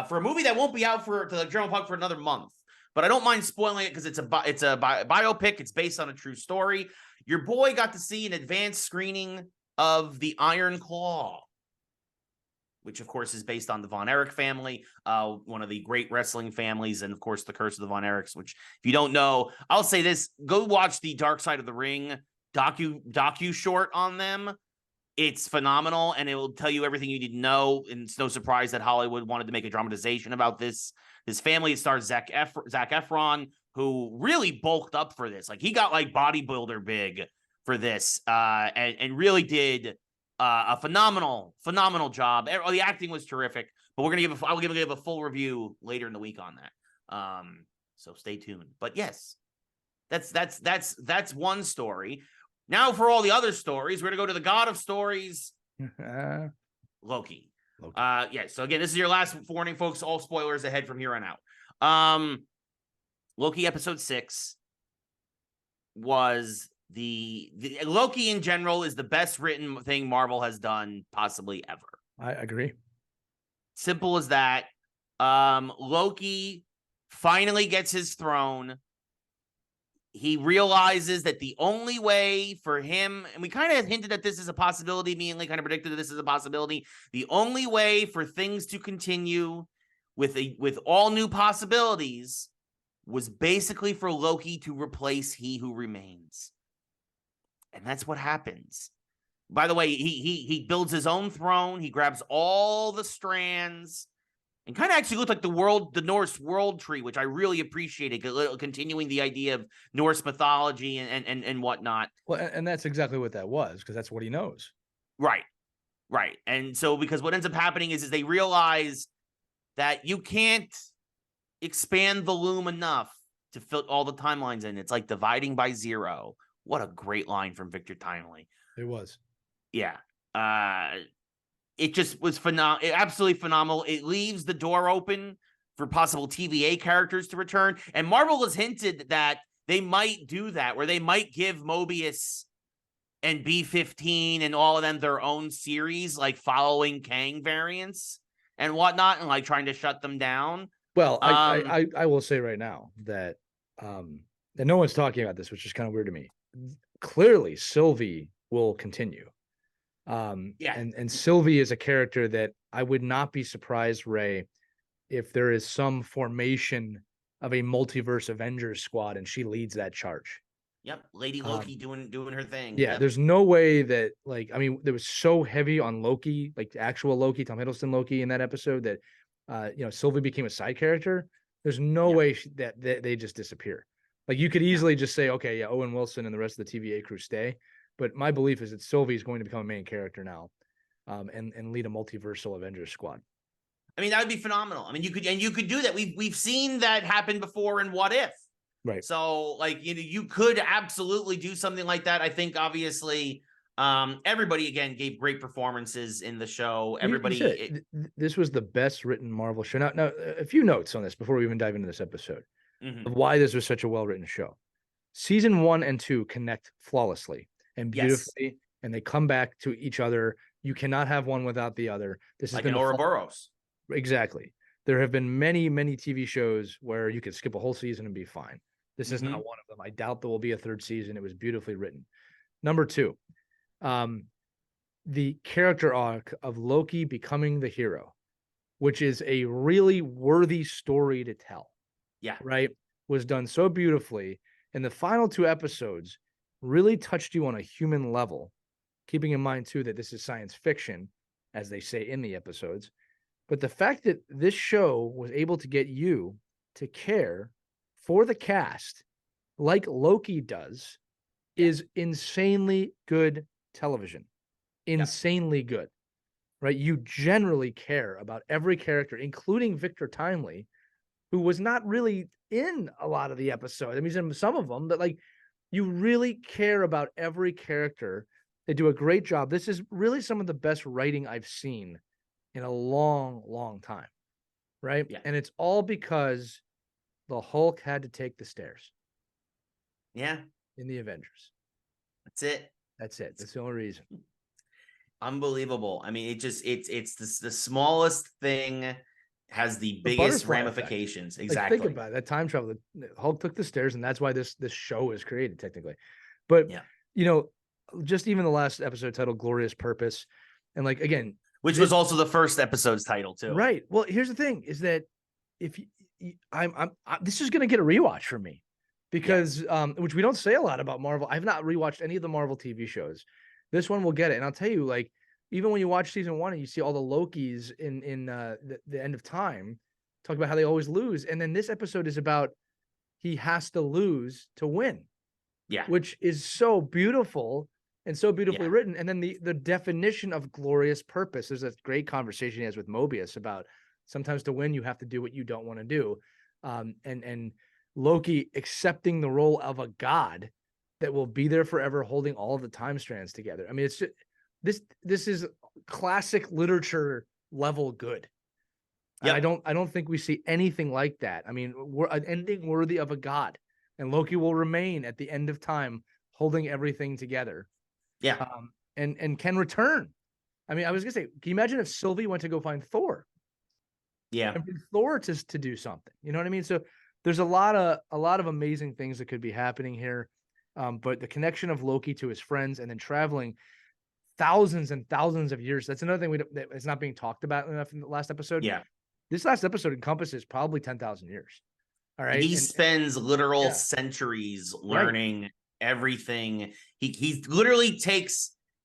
for a movie that won't be out to the general public for another month. But I don't mind spoiling it because it's a biopic. It's based on a true story. Your boy got to see an advanced screening of The Iron Claw, which, of course, is based on the Von Erich family, one of the great wrestling families, and, of course, the Curse of the Von Erichs, which, if you don't know, I'll say this, go watch the Dark Side of the Ring docu short on them. It's phenomenal, and it will tell you everything you need to know, and it's no surprise that Hollywood wanted to make a dramatization about this family. It stars Zac Efron, who really bulked up for this. Like, he got, like, bodybuilder big for this, and really did a phenomenal job. The acting was terrific, but I will give a full review later in the week on that. So stay tuned. But yes, that's one story. Now for all the other stories, we're gonna go to the God of stories, Loki. So again, this is your last warning, folks. All spoilers ahead from here on out. Loki episode 6 was the Loki in general is the best written thing Marvel has done possibly ever. I agree. Simple as that. Loki finally gets his throne. He realizes that the only way for him, and we kind of hinted that this is a possibility, me and Lee kind of predicted that this is a possibility. The only way for things to continue with all new possibilities was basically for Loki to replace He Who Remains. And that's what happens. By the way, he builds his own throne. He grabs all the strands and kind of actually looked like the Norse world tree, which I really appreciated, continuing the idea of Norse mythology and whatnot. Well, and that's exactly what that was, because that's what he knows. Right. And so, because what ends up happening is they realize that you can't expand the loom enough to fit all the timelines in. It's like dividing by zero. What a great line from Victor Timely. It was. Yeah. It just was phenomenal. Absolutely phenomenal. It leaves the door open for possible TVA characters to return. And Marvel has hinted that they might do that, where they might give Mobius and B-15 and all of them their own series, like following Kang variants and whatnot, and like trying to shut them down. Well, I will say right now that and no one's talking about this, which is kind of weird to me. Clearly, Sylvie will continue. And Sylvie is a character that I would not be surprised, Ray, if there is some formation of a multiverse Avengers squad and she leads that charge. Yep, Lady Loki doing her thing. Yeah, there's no way that, like, I mean, there was so heavy on Loki, like actual Loki, Tom Hiddleston Loki in that episode that Sylvie became a side character. There's no way that they just disappear. Like, you could easily just say, okay, yeah, Owen Wilson and the rest of the TVA crew stay. But my belief is that Sylvie is going to become a main character now, and lead a multiversal Avengers squad. I mean, that would be phenomenal. I mean, you could do that. We've seen that happen before in What If. Right. So, like, you could absolutely do something like that. I think, obviously, everybody, again, gave great performances in the show. This was the best written Marvel show. Now, a few notes on this before we even dive into this episode of why this was such a well-written show. Season 1 and 2 connect flawlessly and beautifully, and they come back to each other. You cannot have one without the other. This is like an Ouroboros. Exactly. There have been many, many TV shows where you could skip a whole season and be fine. This is not one of them. I doubt there will be a third season. It was beautifully written. Number 2, the character arc of Loki becoming the hero, which is a really worthy story to tell. Yeah. Right? Was done so beautifully. And the final 2 episodes really touched you on a human level, keeping in mind, too, that this is science fiction, as they say in the episodes. But the fact that this show was able to get you to care for the cast like Loki does is insanely good television. Insanely good, right? You generally care about every character, including Victor Timely, who was not really in a lot of the episodes. I mean, he's in some of them, but like, you really care about every character. They do a great job. This is really some of the best writing I've seen in a long, long time, right? Yeah. And it's all because the Hulk had to take the stairs. Yeah. In the Avengers. That's it. That's the only reason. Unbelievable. I mean, it's the smallest thing has the biggest ramifications. Effect. Exactly. Like, think about it. That time travel. The Hulk took the stairs, and that's why this show is created, technically. But just even the last episode titled "Glorious Purpose," and like, again, which was also the first episode's title too. Right. Well, here's the thing: is that if this is going to get a rewatch for me, because which we don't say a lot about Marvel. I've not rewatched any of the Marvel TV shows. This one will get it, and I'll tell you, like, even when you watch season 1 and you see all the Lokis in the end of time, talk about how they always lose, and then this episode is about he has to lose to win. Yeah, which is so beautiful and so beautifully written. And then the definition of glorious purpose. There's a great conversation he has with Mobius about sometimes to win you have to do what you don't want to do, and Loki accepting the role of a god that will be there forever, holding all of the time strands together. I mean, it's just this is classic literature level good. Yep. I don't think we see anything like that. I mean, we're an ending worthy of a god, and Loki will remain at the end of time, holding everything together. Yeah. And can return. I mean, I was gonna say, can you imagine if Sylvie went to go find Thor? Yeah. And for Thor to do something. You know what I mean? So there's a lot of amazing things that could be happening here. But the connection of Loki to his friends and then traveling thousands and thousands of years. That's another thing that is not being talked about enough in the last episode. Yeah. This last episode encompasses probably 10,000 years. All right. He spends literal centuries learning everything. He literally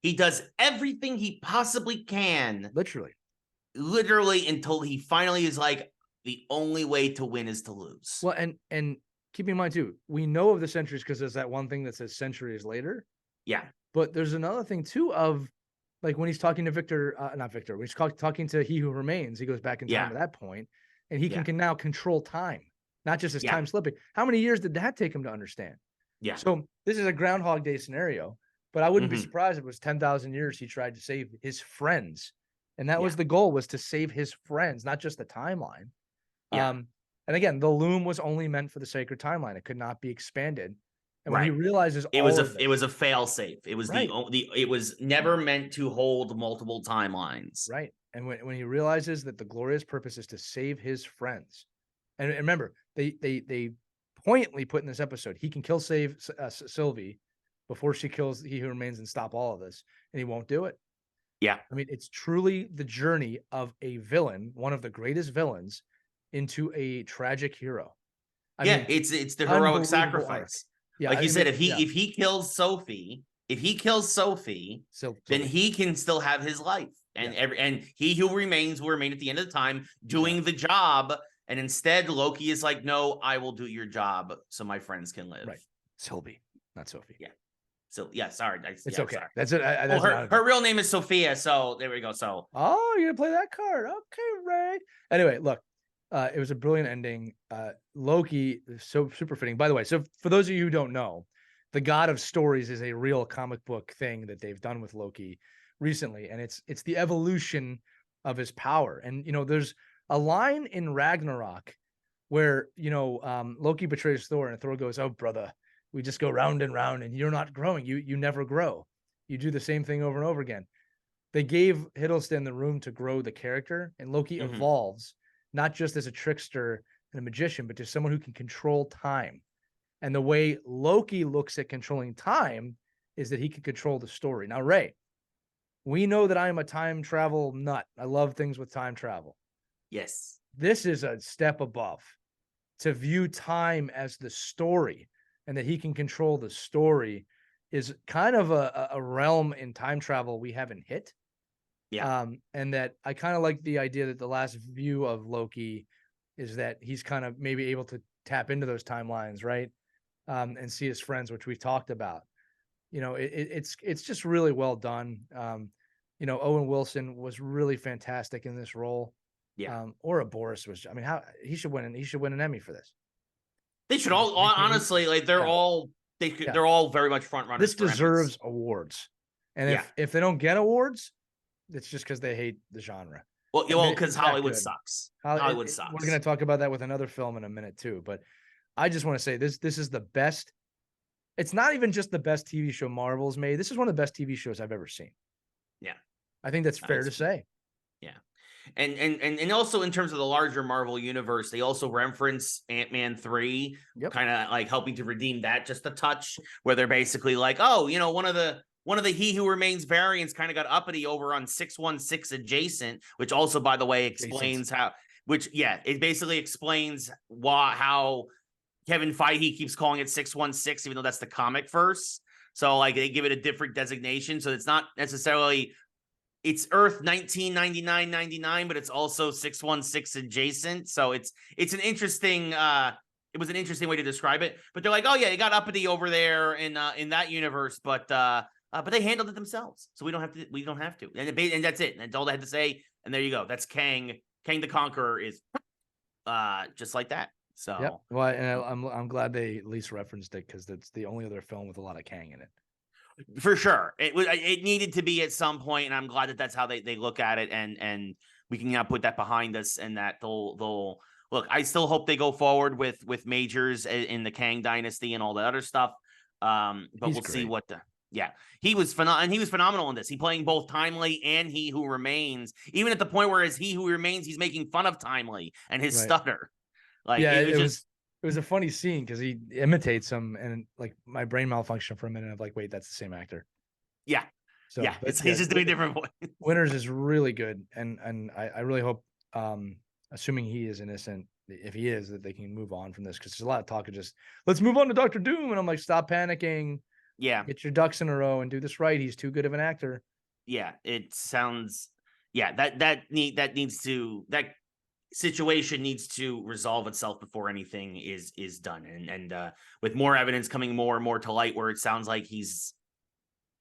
he does everything he possibly can. Literally until he finally is like, the only way to win is to lose. Well, and keep in mind too, we know of the centuries because there's that one thing that says centuries later. Yeah. But there's another thing too of like when he's talking to not Victor, when he's talking to He Who Remains, he goes back in time at that point, and he can now control time, not just his time slipping. How many years did that take him to understand? Yeah. So this is a Groundhog Day scenario, but I wouldn't be surprised if it was 10,000 years he tried to save his friends. And that was the goal, was to save his friends, not just the timeline. And again, the loom was only meant for the sacred timeline. It could not be expanded. And when he realizes it was a fail safe. It was it was never meant to hold multiple timelines. Right. And when he realizes that the glorious purpose is to save his friends, and remember, they poignantly put in this episode, he can save Sylvie before she kills He Who Remains and stop all of this, and he won't do it. Yeah. I mean, it's truly the journey of a villain, one of the greatest villains, into a tragic hero. I mean, it's the heroic sacrifice. Arc. Yeah, like you said, if he kills Sophie, then he can still have his life, and and He Who Remains will remain at the end of the time doing the job. And instead, Loki is like, no, I will do your job so my friends can live. Right. Sylvie, not Sophie. Yeah. So sorry. It's okay. Sorry. That's it. Her real name is Sophia. So there we go. So you're gonna play that card. Okay, Ray. Anyway, look, it was a brilliant ending. Loki is so super fitting. By the way, so for those of you who don't know, the God of Stories is a real comic book thing that they've done with Loki recently, and it's the evolution of his power. And there's a line in Ragnarok where Loki betrays Thor, and Thor goes, "Oh, brother, we just go round and round, and you're not growing. You never grow. You do the same thing over and over again." They gave Hiddleston the room to grow the character, and Loki evolves not just as a trickster and a magician, but to someone who can control time. And the way Loki looks at controlling time is that he can control the story. Now, Ray, we know that I am a time travel nut. I love things with time travel. Yes. This is a step above, to view time as the story, and that he can control the story is kind of a realm in time travel we haven't hit. Yeah. And that I kind of like the idea that the last view of Loki is that he's kind of maybe able to tap into those timelines, right? And see his friends, which we've talked about. It's just really well done. Owen Wilson was really fantastic in this role. Yeah. Ouroboros was, how he should win an Emmy for this. They should all, honestly, like they're all very much front runners. This deserves awards. And if they don't get awards, it's just because they hate the genre. Well, because Hollywood sucks. Hollywood sucks. We're going to talk about that with another film in a minute too. But I just want to say this is the best. It's not even just the best TV show Marvel's made. This is one of the best TV shows I've ever seen. Yeah. I think that's fair to say. Yeah. And also in terms of the larger Marvel universe, they also reference Ant-Man 3, kind of like helping to redeem that just a touch, where they're basically like, oh, one of the He Who Remains variants kind of got uppity over on 616 adjacent, which also, by the way, explains it basically explains how Kevin Feige keeps calling it 616, even though that's the comic verse. So like they give it a different designation. So it's not necessarily, it's Earth 1999, but it's also 616 adjacent. So it's an interesting, it was an interesting way to describe it. But they're like, oh yeah, it got uppity over there in that universe, but they handled it themselves, so we don't have to, and that's it. And that's all they had to say. And there you go. That's Kang. Kang the Conqueror is just like that. So well, and I'm glad they at least referenced it, because that's the only other film with a lot of Kang in it. For sure, it needed to be at some point, and I'm glad that that's how they look at it, and we can now put that behind us, and that they'll look. I still hope they go forward with Majors in the Kang Dynasty and all that other stuff. But we'll see what the. Yeah, he was phenomenal in this. He playing both Timely and He Who Remains, even at the point where as He Who Remains, he's making fun of Timely and his stutter. Like, it was a funny scene because he imitates him, and like my brain malfunctioned for a minute. I'm like, wait, that's the same actor. Yeah. So yeah, he's just doing a different voice. Winters is really good, and I really hope, assuming he is innocent, if he is, that they can move on from this, because there's a lot of talk of just let's move on to Dr. Doom, and I'm like, stop panicking. Yeah, get your ducks in a row and do this right. He's too good of an actor. Yeah, it sounds. Yeah, that situation needs to resolve itself before anything is done, and with more evidence coming more and more to light, where it sounds like he's.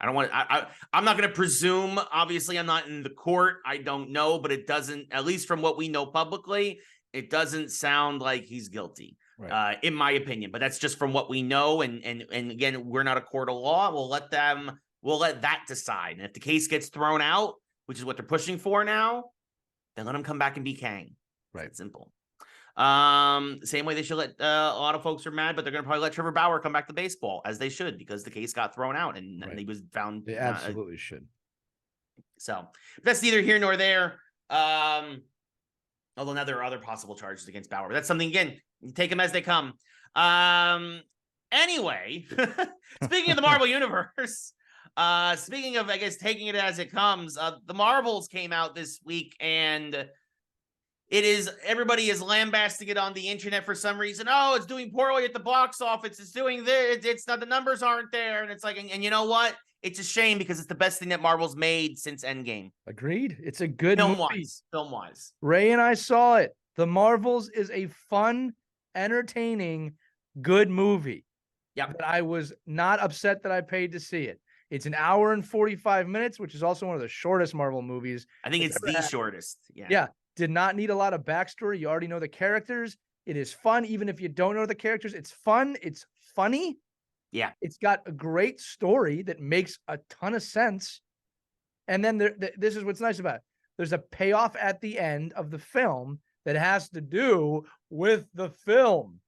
I'm not going to presume. Obviously, I'm not in the court. I don't know, but it doesn't. At least from what we know publicly, it doesn't sound like he's guilty. Right. In my opinion, but that's just from what we know. And again, we're not a court of law. We'll let them we'll let that decide. And if the case gets thrown out, which is what they're pushing for now, then let him come back and be Kang. Right. It's simple. Same way they should let a lot of folks are mad, but they're gonna probably let Trevor Bauer come back to baseball, as they should, because the case got thrown out and he was found. They absolutely should. So that's neither here nor there. Although now there are other possible charges against Bauer, but that's something, again, you take them as they come. Anyway, speaking of the Marvel Universe, speaking of, I guess, taking it as it comes, the Marvels came out this week, and everybody is lambasting it on the internet for some reason. Oh, it's doing poorly at the box office. It's doing this. It's not, the numbers aren't there. And it's like, and you know what? It's a shame, because it's the best thing that Marvel's made since Endgame. Agreed. It's a good movie. Film-wise. Ray and I saw it. The Marvels is a fun, entertaining, good movie. Yeah. But I was not upset that I paid to see it. It's an hour and 45 minutes, which is also one of the shortest Marvel movies. I think it's the shortest. Yeah. Yeah. Did not need a lot of backstory. You already know the characters. It is fun. Even if you don't know the characters, it's fun. It's funny. Yeah. It's got a great story that makes a ton of sense. And then this is what's nice about it. There's a payoff at the end of the film that has to do with the film.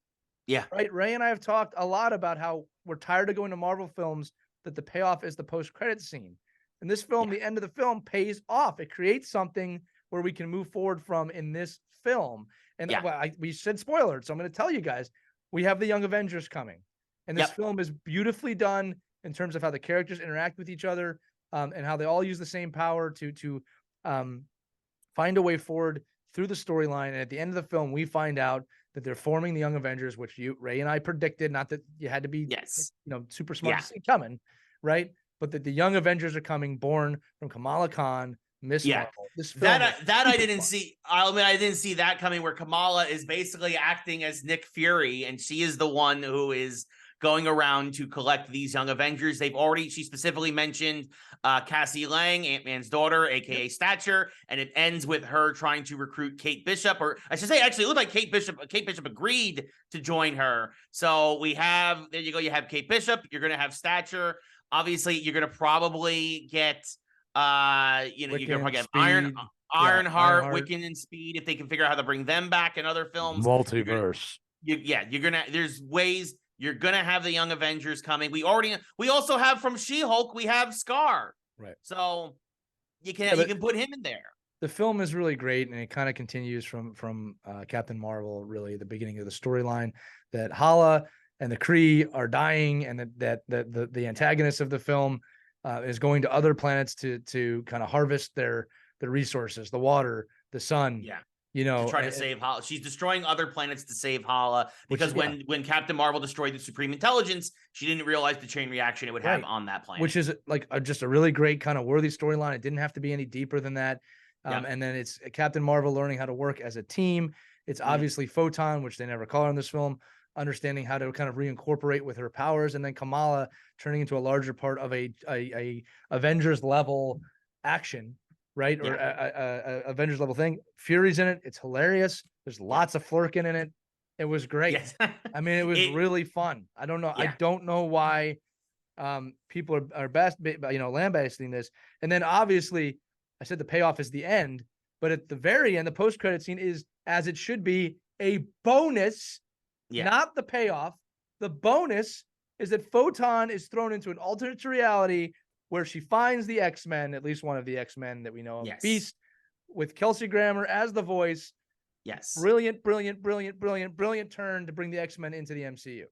Yeah. Right. Ray and I have talked a lot about how we're tired of going to Marvel films that the payoff is the post-credit scene. And this film, the end of the film, pays off. It creates something where we can move forward from in this film. And we said spoiler, so I'm going to tell you guys, we have the Young Avengers coming. And this film is beautifully done in terms of how the characters interact with each other, and how they all use the same power to find a way forward through the storyline. And at the end of the film, we find out that they're forming the Young Avengers, which Ray and I predicted, not that you had to be super smart to see coming, right? But that the Young Avengers are coming, born from Kamala Khan, Miss Marvel. This film that I didn't see. I mean, I didn't see that coming, where Kamala is basically acting as Nick Fury, and she is the one who is going around to collect these Young Avengers. She specifically mentioned Cassie Lang, Ant-Man's daughter, aka Stature, and it ends with her trying to recruit Kate Bishop, or I should say, actually, it looked like Kate Bishop agreed to join her. So there you go. You have Kate Bishop. You're going to have Stature. Obviously, you're going to probably get, you're going to probably have Ironheart, Wiccan, and Speed, if they can figure out how to bring them back in other films. Multiverse. There's ways. You're gonna have the Young Avengers coming. We also have from She-Hulk, we have Scar. Right. So you can put him in there. The film is really great, and it kind of continues from Captain Marvel, really the beginning of the storyline, that Hala and the Kree are dying, and that the antagonist of the film is going to other planets to kind of harvest their resources, the water, the sun. Yeah. To try to save Hala. She's destroying other planets to save Hala, because when Captain Marvel destroyed the Supreme Intelligence, she didn't realize the chain reaction it would have on that planet. Which is like just a really great kind of worthy storyline. It didn't have to be any deeper than that. And then it's Captain Marvel learning how to work as a team. It's obviously Photon, which they never call her in this film, understanding how to kind of reincorporate with her powers, and then Kamala turning into a larger part of a Avengers level action. Right? Or a Avengers level thing. Fury's in it. It's hilarious. There's lots of Flurkin in it. It was great. Yes. I mean, it was really fun. I don't know. I don't know why people are lambasting this. And then obviously, I said the payoff is the end, but at the very end, the post-credit scene is, as it should be, a bonus, not the payoff. The bonus is that Photon is thrown into an alternate reality where she finds the X-Men, at least one of the X-Men that we know of, Beast, with Kelsey Grammer as the voice. Yes. Brilliant turn to bring the X-Men into the MCU.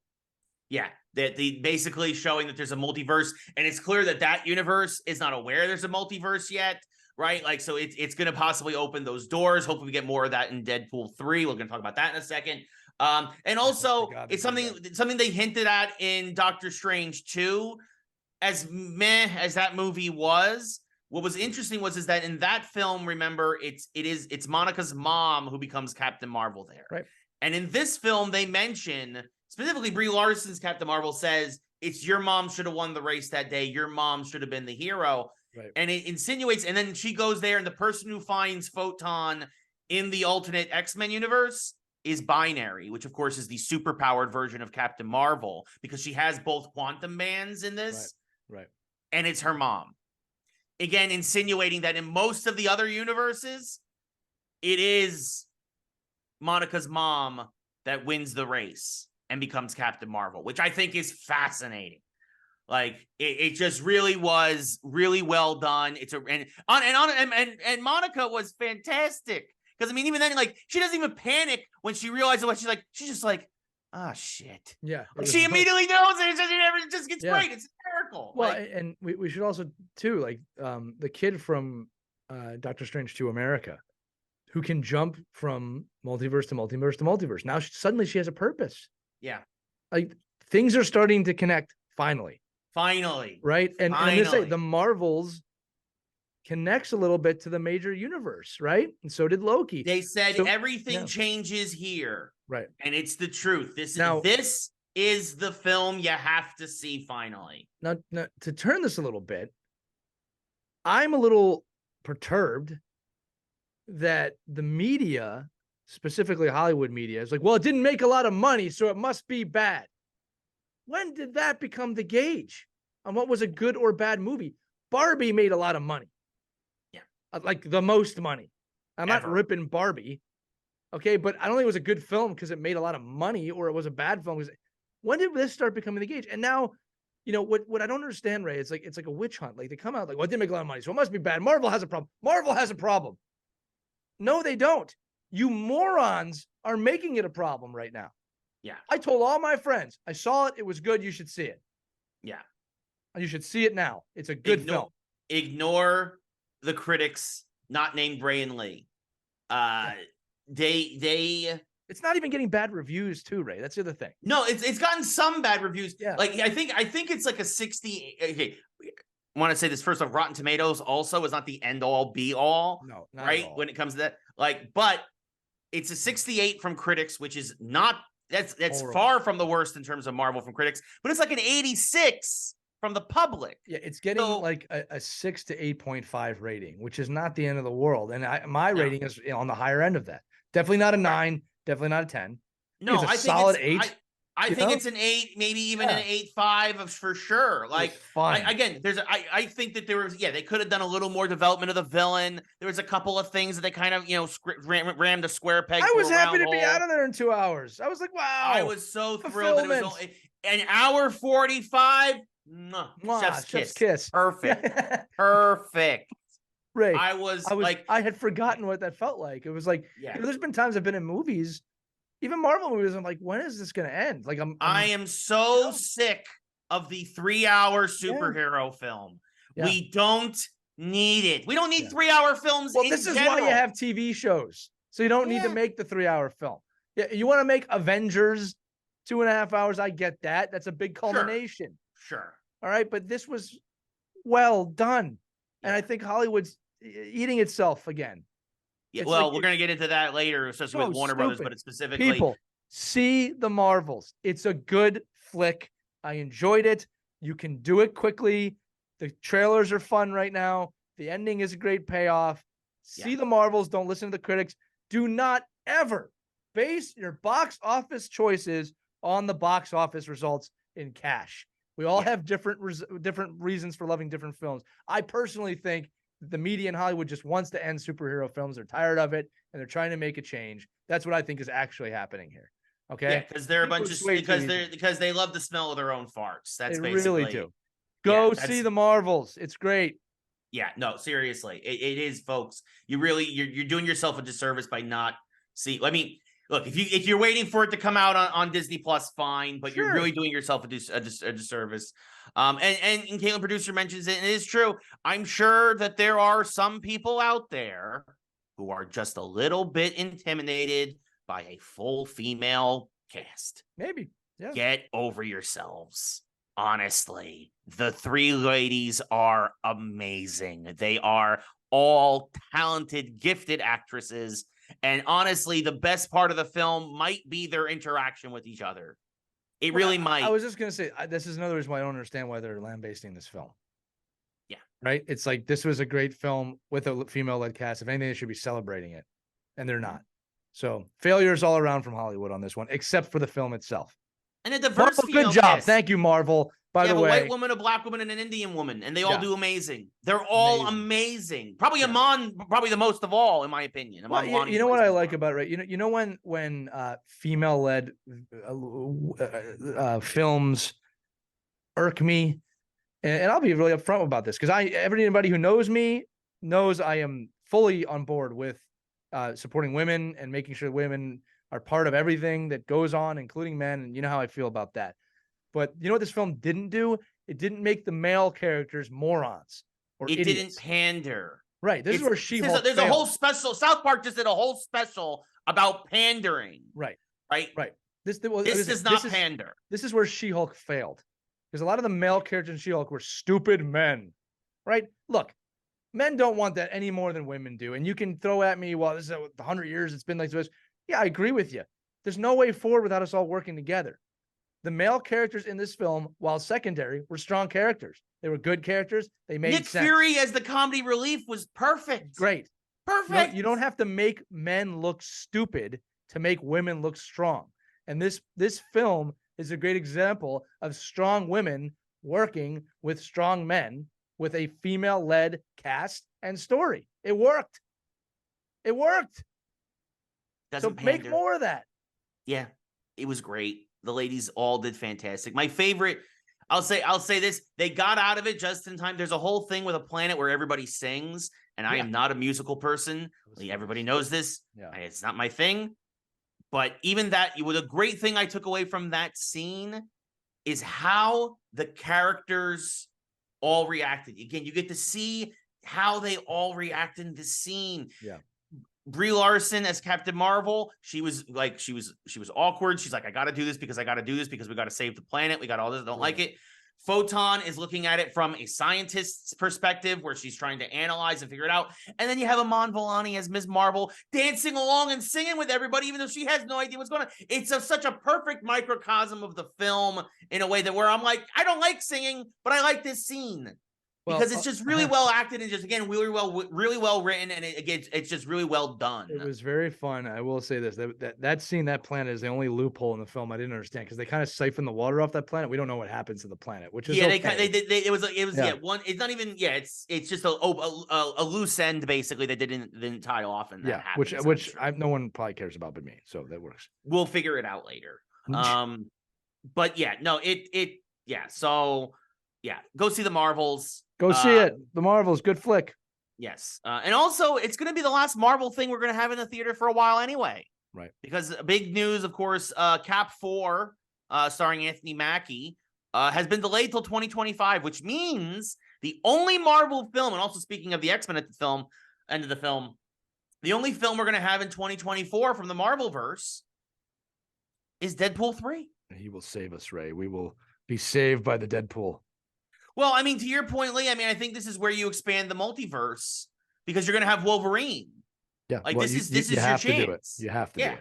Yeah, the basically showing that there's a multiverse, and it's clear that universe is not aware there's a multiverse yet, right? Like, so it's going to possibly open those doors. Hopefully we get more of that in Deadpool 3. We're going to talk about that in a second. And also, it's something they hinted at in Doctor Strange 2. As meh as that movie was, what was interesting is that in that film, remember, it's Monica's mom who becomes Captain Marvel there. Right. And in this film, they mention, specifically Brie Larson's Captain Marvel says, it's your mom should have won the race that day. Your mom should have been the hero. Right. And it insinuates, and then she goes there, and the person who finds Photon in the alternate X-Men universe is Binary, which of course is the super-powered version of Captain Marvel, because she has both quantum bands in this. Right. and it's her mom. Again, insinuating that in most of the other universes, it is Monica's mom that wins the race and becomes Captain Marvel, which I think is fascinating. Like it just really was really well done. And Monica was fantastic because I mean, even then, like she doesn't even panic when she realizes what she's just like, oh shit. Yeah. Like, she immediately knows it. It just gets great. It's hysterical. Well, like, and we should also too, like the kid from Doctor Strange 2 America, who can jump from multiverse to multiverse to multiverse. Now suddenly she has a purpose. Yeah. Like things are starting to connect finally. Right? And I'm gonna say the Marvels connects a little bit to the major universe, right? And so did Loki. They said everything changes here. Right. And it's the truth. This is the film you have to see finally. Now to turn this a little bit, I'm a little perturbed that the media, specifically Hollywood media, is like, well, it didn't make a lot of money, so it must be bad. When did that become the gauge on what was a good or bad movie? Barbie made a lot of money. Yeah. Like the most money. I'm not ripping Barbie. Okay. But I don't think it was a good film because it made a lot of money, or it was a bad film. When did this start becoming the gauge? And now, you know, what I don't understand, Ray, it's like a witch hunt. Like they come out like, well, it didn't make a lot of money, so it must be bad. Marvel has a problem. Marvel has a problem. No, they don't. You morons are making it a problem right now. Yeah. I told all my friends, I saw it. It was good. You should see it. Yeah. You should see it now. It's a good film. Ignore the critics not named Bray and Lee. They it's not even getting bad reviews too, Ray. That's the other thing. No, it's gotten some bad reviews. Yeah. Like I think it's like a 60. Okay. I want to say this first off, Rotten Tomatoes also is not the end all be all. No, not right? at all. When it comes to that. Like, but it's a 68 from critics, which is not that's far from the worst in terms of Marvel from critics, but it's like an 86 from the public. Yeah, it's getting like a 6 to 8.5 rating, which is not the end of the world. And my rating is on the higher end of that. Definitely not a 9, definitely not a 10. No, I think it's a solid 8. I think it's an 8, maybe even an 8.5 for sure. Like I think that there was, they could have done a little more development of the villain. There was a couple of things that they kind of, rammed a square peg. I was happy to be out of there in 2 hours. I was like, wow. I was so thrilled that it was only an hour 45. Chef's kiss. Perfect. Perfect. Ray, I was like, I had forgotten what that felt like. It was like, there's been times I've been in movies, even Marvel movies. I'm like, when is this going to end? Like, I am so sick of the 3-hour superhero film. Yeah. We don't need it. We don't need 3-hour films. Well, this is why you have TV shows. So you don't need to make the 3-hour film. Yeah. You want to make Avengers 2.5 hours. I get that. That's a big culmination. Sure. All right. But this was well done. And I think Hollywood's eating itself again. Yeah, well, we're going to get into that later, especially with Warner Brothers, but it's specifically. People, see the Marvels. It's a good flick. I enjoyed it. You can do it quickly. The trailers are fun right now. The ending is a great payoff. See the Marvels. Don't listen to the critics. Do not ever base your box office choices on the box office results in cash. We all have different reasons for loving different films. I personally think the media in Hollywood just wants to end superhero films. They're tired of it, and they're trying to make a change. That's what I think is actually happening here. Okay, yeah, because they're a bunch of because they love the smell of their own farts. That's they basically really do. Go see the Marvels. It's great. Yeah, no, seriously, it is, folks. You're doing yourself a disservice by not see. I mean, look, if you're waiting for it to come out on Disney Plus, fine, but you're really doing yourself a disservice. And Caitlin, producer, mentions it, and it is true. I'm sure that there are some people out there who are just a little bit intimidated by a full female cast. Maybe. Yeah. Get over yourselves. Honestly, the 3 ladies are amazing. They are all talented, gifted actresses. And honestly, the best part of the film might be their interaction with each other. It really might. I was just going to say, this is another reason why I don't understand why they're lambasting this film. Yeah. Right? It's like, this was a great film with a female-led cast. If anything, they should be celebrating it. And they're not. So, failures all around from Hollywood on this one, except for the film itself. And a diverse Marvel, good job. Cast. Thank you, Marvel. By the a way, white woman, a black woman, and an Indian woman, and they all do amazing. They're all amazing. Probably Iman, probably the most of all, in my opinion. Well, you know what I like about it, right? You know when female-led films irk me, and I'll be really upfront about this because everybody who knows me knows I am fully on board with supporting women and making sure women are part of everything that goes on, including men, and you know how I feel about that. But you know what this film didn't do? It didn't make the male characters morons or idiots. It didn't pander. Right. This is where She-Hulk there's a whole special. South Park just did a whole special about pandering. Right. Right. This does not pander. This is where She-Hulk failed. Because a lot of the male characters in She-Hulk were stupid men. Right? Look, men don't want that any more than women do. And you can throw at me, well, this is 100 years it's been like this. Yeah, I agree with you. There's no way forward without us all working together. The male characters in this film, while secondary, were strong characters. They were good characters. They made sense. Nick Fury as the comedy relief was perfect. Great. Perfect. You don't have to make men look stupid to make women look strong. And this film is a great example of strong women working with strong men with a female-led cast and story. It worked. It worked. Doesn't so make more of that. Yeah, it was great. The ladies all did fantastic. My favorite, I'll say this, they got out of it just in time. There's a whole thing with a planet where everybody sings, and I am not a musical person. Everybody knows this. Yeah. It's not my thing. But even that, the great thing I took away from that scene is how the characters all reacted. Again, you get to see how they all react in this scene. Yeah. Brie Larson as Captain Marvel, she was awkward. She's like, I got to do this because we got to save the planet. We got all this. I don't like it. Photon is looking at it from a scientist's perspective where she's trying to analyze and figure it out. And then you have Iman Vellani as Ms. Marvel dancing along and singing with everybody, even though she has no idea what's going on. It's such a perfect microcosm of the film in a way that where I'm like, I don't like singing, but I like this scene. Because it's just really well acted and just, again, really well written, and it's just really well done. It was very fun. I will say this, that scene, that planet is the only loophole in the film I didn't understand, because they kind of siphon the water off that planet. We don't know what happens to the planet, which is okay. It's just a loose end, basically, that didn't tie off, and that happens, which no one probably cares about but me, so that works. We'll figure it out later. But yeah, no, so yeah, go see The Marvels. Go see it. The Marvels, good flick. Yes. And also, it's going to be the last Marvel thing we're going to have in the theater for a while anyway. Right. Because big news, of course, Cap 4, starring Anthony Mackie, has been delayed till 2025, which means the only Marvel film, and also speaking of the X-Men at the end of the film, the only film we're going to have in 2024 from the Marvelverse is Deadpool 3. He will save us, Ray. We will be saved by the Deadpool. Well, I mean, to your point, Lee, I mean, I think this is where you expand the multiverse, because you're going to have Wolverine. Yeah. Like, this is your chance. To do it. You have to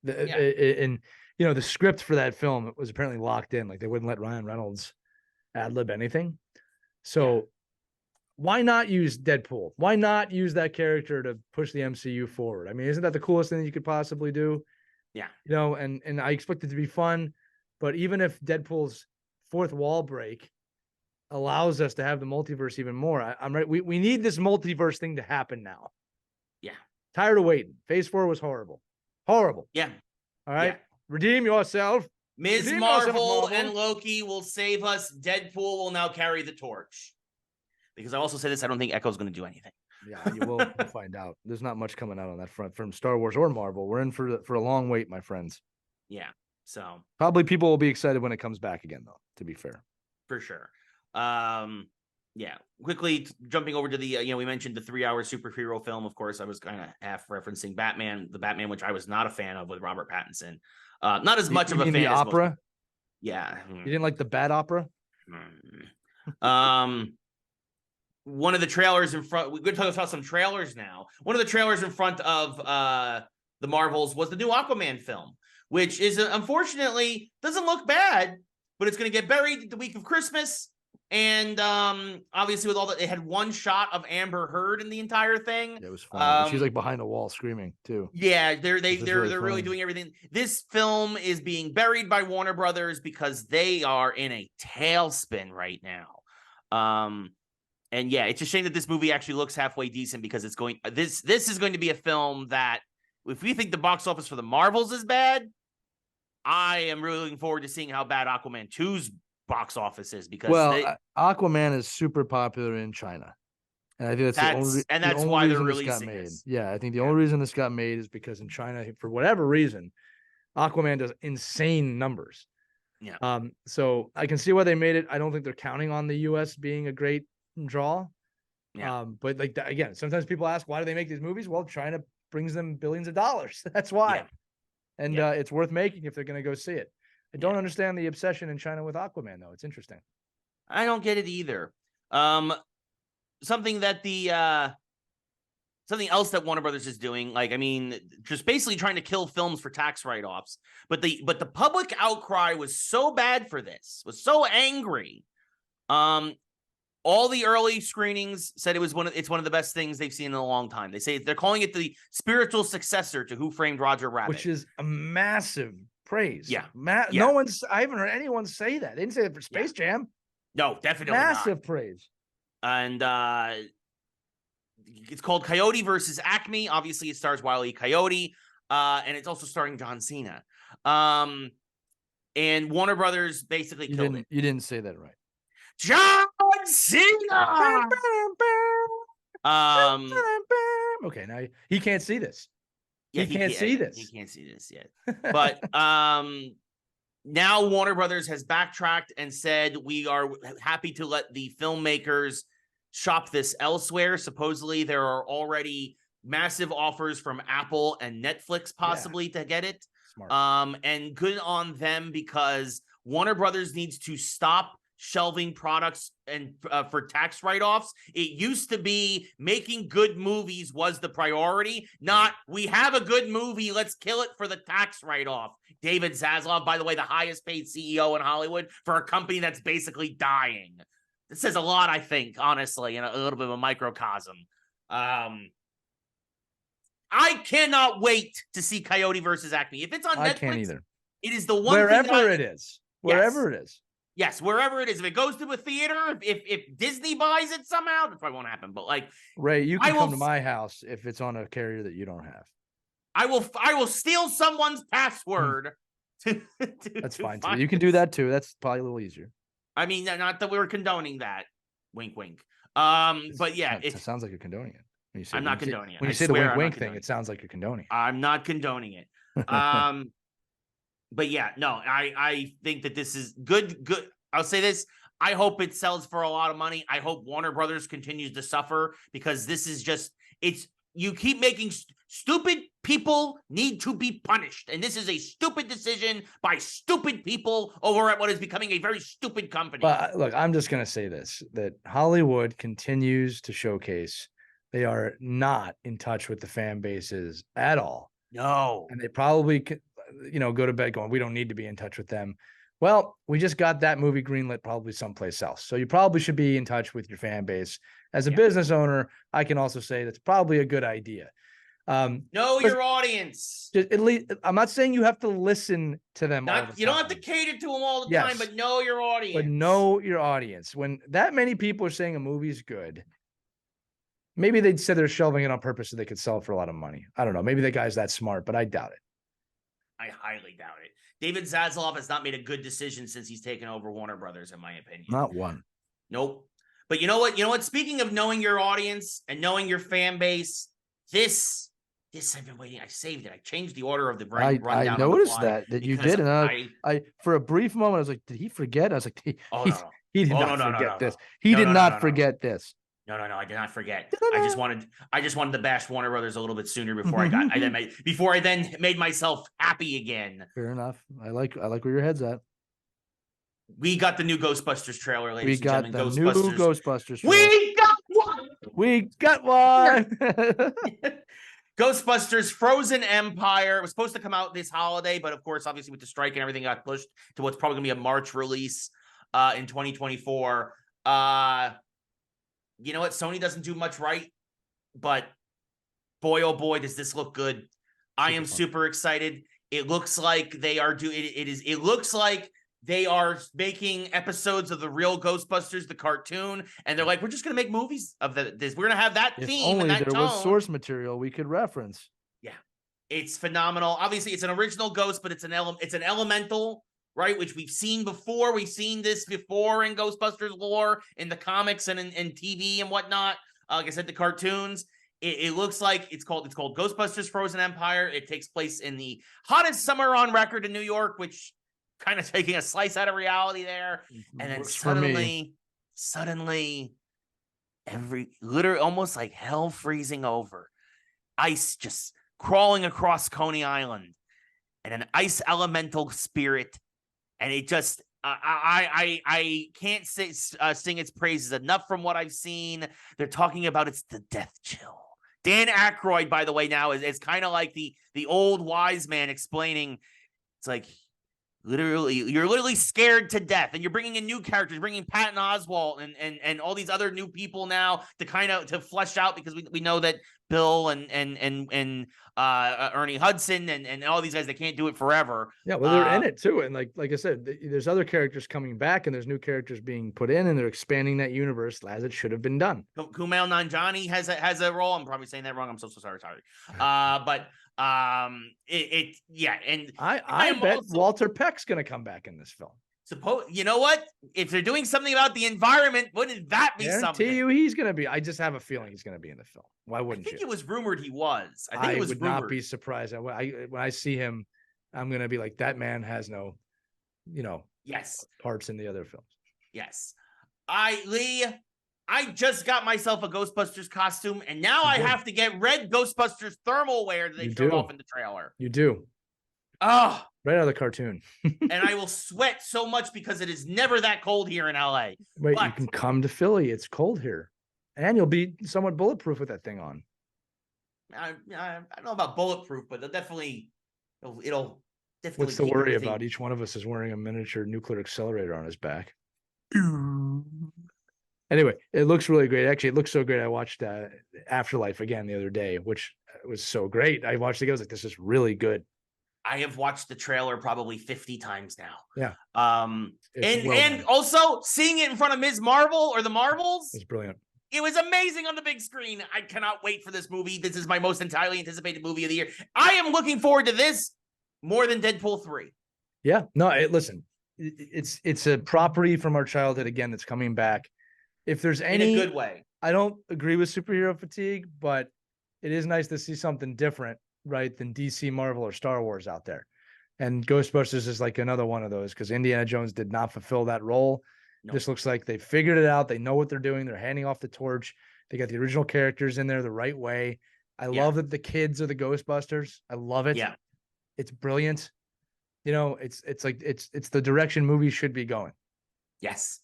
do it. And, you know, the script for that film was apparently locked in. Like, they wouldn't let Ryan Reynolds ad-lib anything. So why not use Deadpool? Why not use that character to push the MCU forward? I mean, isn't that the coolest thing you could possibly do? Yeah. You know, and I expect it to be fun. But even if Deadpool's fourth wall break allows us to have the multiverse even more, I'm right. We need this multiverse thing to happen now. Yeah. Tired of waiting. Phase 4 was horrible. Horrible. Yeah. All right. Yeah. Redeem yourself. Ms. Marvel and Loki will save us. Deadpool will now carry the torch. Because I also say this, I don't think Echo's going to do anything. Yeah, you will we'll find out. There's not much coming out on that front from Star Wars or Marvel. We're in for a long wait, my friends. Yeah. So probably people will be excited when it comes back again, though, to be fair. For sure. Yeah, quickly jumping over to the we mentioned the 3-hour superhero film. Of course, I was kind of half referencing the Batman, which I was not a fan of, with Robert Pattinson. Not as much of a fan the as opera. Yeah, you didn't like the Bat opera. One of the trailers in front. We're going to talk about some trailers now. One of the trailers in front of the Marvels was the new Aquaman film, which is unfortunately doesn't look bad, but it's going to get buried the week of Christmas. And obviously with all that, they had one shot of Amber Heard in the entire thing. Yeah, it was funny. She's like behind the wall screaming too. Yeah, they're really really doing everything. This film is being buried by Warner Brothers because they are in a tailspin right now. And yeah, it's a shame that this movie actually looks halfway decent because it's going this is going to be a film that if we think the box office for the Marvels is bad, I am really looking forward to seeing how bad Aquaman 2's box office is because Aquaman is super popular in China. And I think that's why they're reason this releasing got made. this. Yeah, I think the only reason this got made is because in China, for whatever reason, Aquaman does insane numbers. Yeah. So I can see why they made it. I don't think they're counting on the US being a great draw. Yeah. But like again, sometimes people ask, why do they make these movies? Well, China brings them billions of dollars. That's why. Yeah. And it's worth making if they're going to go see it. I don't understand the obsession in China with Aquaman, though. It's interesting. I don't get it either. Something that something else that Warner Brothers is doing, like, I mean, just basically trying to kill films for tax write-offs. But the public outcry was so bad for this, was so angry. All the early screenings said it's one of the best things they've seen in a long time. They're calling it the spiritual successor to Who Framed Roger Rabbit, which is a massive praise. Yeah. I haven't heard anyone say that. They didn't say it for Space Jam. No, definitely massive not. Praise. And it's called Coyote versus Acme. Obviously, it stars Wile E. Coyote, and it's also starring John Cena. And Warner Brothers basically killed it. You didn't say that right. John Cena. Okay, now he can't see this. Yeah, he can't see this. He can't see this yet. But now Warner Brothers has backtracked and said we are happy to let the filmmakers shop this elsewhere. Supposedly, there are already massive offers from Apple and Netflix possibly to get it. Smart. And good on them because Warner Brothers needs to stop shelving products and for tax write-offs. It used to be making good movies was the priority, not we have a good movie, let's kill it for the tax write-off. David Zaslav, by the way, the highest paid CEO in Hollywood for a company that's basically dying. This says a lot, I think, honestly, in a little bit of a microcosm. I cannot wait to see Coyote versus Acme. If it's on Netflix, I can't either. It is the one wherever it is. Wherever it is. Yes, wherever it is. If it goes to a theater, if Disney buys it somehow, that probably won't happen. But like, Ray, you can come to my house if it's on a carrier that you don't have. I will steal someone's password. That's fine too. You can do that too. That's probably a little easier. I mean, not that we were condoning that. Wink, wink. But yeah, it sounds like you're condoning it. I'm not condoning it. When you say the wink, wink thing, it sounds like you're condoning it. I'm not condoning it. But yeah, no, I think that this is good. I'll say this. I hope it sells for a lot of money. I hope Warner Brothers continues to suffer because this is just, you keep making stupid people need to be punished. And this is a stupid decision by stupid people over at what is becoming a very stupid company. But look, I'm just going to say this, that Hollywood continues to showcase they are not in touch with the fan bases at all. No. And they probably go to bed going, we don't need to be in touch with them. Well, we just got that movie greenlit probably someplace else. So you probably should be in touch with your fan base. As a business owner, I can also say that's probably a good idea. Know your audience. At least, I'm not saying you have to listen to them all the time. You don't have to cater to them all the time, but know your audience. But know your audience. When that many people are saying a movie's good, maybe they said they're shelving it on purpose so they could sell it for a lot of money. I don't know. Maybe the guy's that smart, but I doubt it. I highly doubt it. David Zaslav has not made a good decision since he's taken over Warner Brothers, in my opinion. Not one. Nope. But you know what? Speaking of knowing your audience and knowing your fan base, this I've been waiting. I saved it. I changed the order of the rundown. I noticed that you did, and I for a brief moment I was like, did he forget? I was like, he did not forget this. He did not forget this. No, I did not forget. I just wanted to bash Warner Brothers a little bit sooner before I then made myself happy again. Fair enough. I like where your head's at. We got the new Ghostbusters trailer, ladies and gentlemen. New Ghostbusters trailer. We got one. We got one. Ghostbusters Frozen Empire. It was supposed to come out this holiday, but of course, obviously with the strike and everything got pushed to what's probably going to be a March release in 2024. You know what? Sony doesn't do much right, but boy, oh boy, does this look good. I am super excited. It looks like they are it looks like they are making episodes of the real Ghostbusters, the cartoon, and they're like, we're just gonna make movies of this. We're gonna have that theme and that there tone. was source material we could reference. Yeah, it's phenomenal. Obviously, it's an original Ghost, but it's an elemental, right? Which we've seen before. We've seen this before in Ghostbusters lore, in the comics and in TV and whatnot. Like I said, the cartoons. It looks like it's called Ghostbusters Frozen Empire. It takes place in the hottest summer on record in New York, which kind of taking a slice out of reality there. And then suddenly, literally almost like hell freezing over, ice just crawling across Coney Island, and an ice elemental spirit. And it just, I can't sing its praises enough from what I've seen. They're talking about it's the death chill. Dan Aykroyd, by the way, now is kind of like the old wise man explaining. It's like, you're literally scared to death, and you're bringing in new characters, bringing Patton Oswalt and all these other new people now to kind of to flesh out, because we know that Bill and Ernie Hudson and all these guys, they can't do it forever. Yeah, well, they're in it too, and like I said, there's other characters coming back, and there's new characters being put in, and they're expanding that universe as it should have been done. Kumail Nanjiani has a role. I'm probably saying that wrong. I'm so sorry. But yeah, and I bet also, Walter Peck's gonna come back in this film. You know what? If they're doing something about the environment, wouldn't that be something? You, he's gonna be. I just have a feeling he's gonna be in the film. Why wouldn't you? I think it was rumored he was. I think it was would rumored. Not be surprised. When I see him, I'm gonna be like, that man has no, yes, parts in the other films. Yes, Lee, I just got myself a Ghostbusters costume, and now I have to get red Ghostbusters thermal wear that they showed off in the trailer. You do. Oh, right out of the cartoon. And I will sweat so much because it is never that cold here in LA. Wait, you can come to Philly. It's cold here. And you'll be somewhat bulletproof with that thing on. I don't know about bulletproof, but it'll definitely. What's the worry about? Each one of us is wearing a miniature nuclear accelerator on his back. Anyway, it looks really great. Actually, it looks so great. I watched Afterlife again the other day, which was so great. I watched it. I was like, this is really good. I have watched the trailer probably 50 times now. Yeah. And also seeing it in front of Ms. Marvel or the Marvels. It's brilliant. It was amazing on the big screen. I cannot wait for this movie. This is my most entirely anticipated movie of the year. I am looking forward to this more than Deadpool 3. Yeah. No, listen, it's a property from our childhood again that's coming back. If there's any, in a good way. I don't agree with superhero fatigue, but it is nice to see something different, right, than DC, Marvel, or Star Wars out there. And Ghostbusters is like another one of those, because Indiana Jones did not fulfill that role. No. This looks like they figured it out. They know what they're doing. They're handing off the torch. They got the original characters in there the right way. I love that the kids are the Ghostbusters. I love it. Yeah. It's brilliant. It's like it's the direction movies should be going. Yes.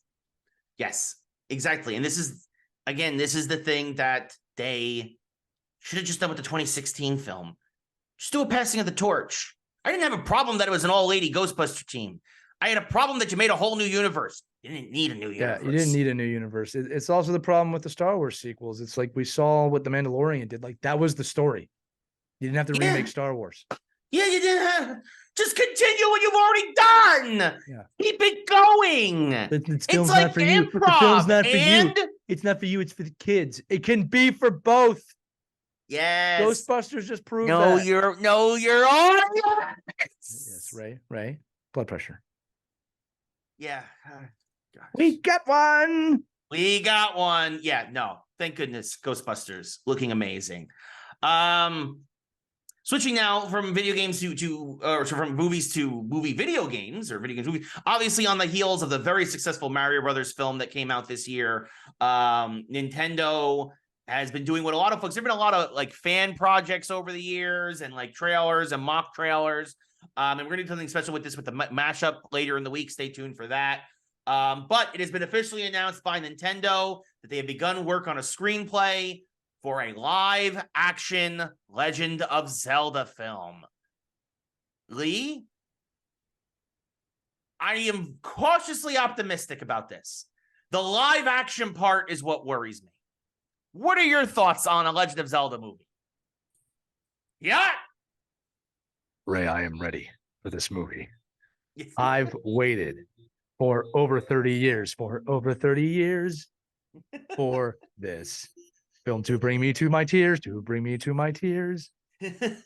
Yes, exactly. And this is the thing that they should have just done with the 2016 film. Just do a passing of the torch. I didn't have a problem that it was an all-lady Ghostbuster team. I had a problem that you made a whole new universe. You didn't need a new universe. Yeah, you didn't need a new universe. It's also the problem with the Star Wars sequels. It's like we saw what The Mandalorian did. Like, that was the story. You didn't have to remake Star Wars. Yeah, you didn't have. Just continue what you've already done. Yeah. Keep it going. It's like not for you. The film's not for you. It's not for you. It's for the kids. It can be for both. Yes. Ghostbusters just proved that. You're on. Yes, Ray. Blood pressure. Yeah. We got one. Yeah, no. Thank goodness. Ghostbusters looking amazing. Switching now from video games from movies to video games. Obviously, on the heels of the very successful Mario Brothers film that came out this year, Nintendo has been doing what a lot of folks. There've been a lot of like fan projects over the years and like trailers and mock trailers. And we're gonna do something special with this with the mashup later in the week. Stay tuned for that. But it has been officially announced by Nintendo that they have begun work on a screenplay for a live action Legend of Zelda film. Lee, I am cautiously optimistic about this The live action part is what worries me. What are your thoughts on a Legend of Zelda movie? Yeah. Ray, I am ready for this movie. I've waited for over 30 years, for this film to bring me to my tears,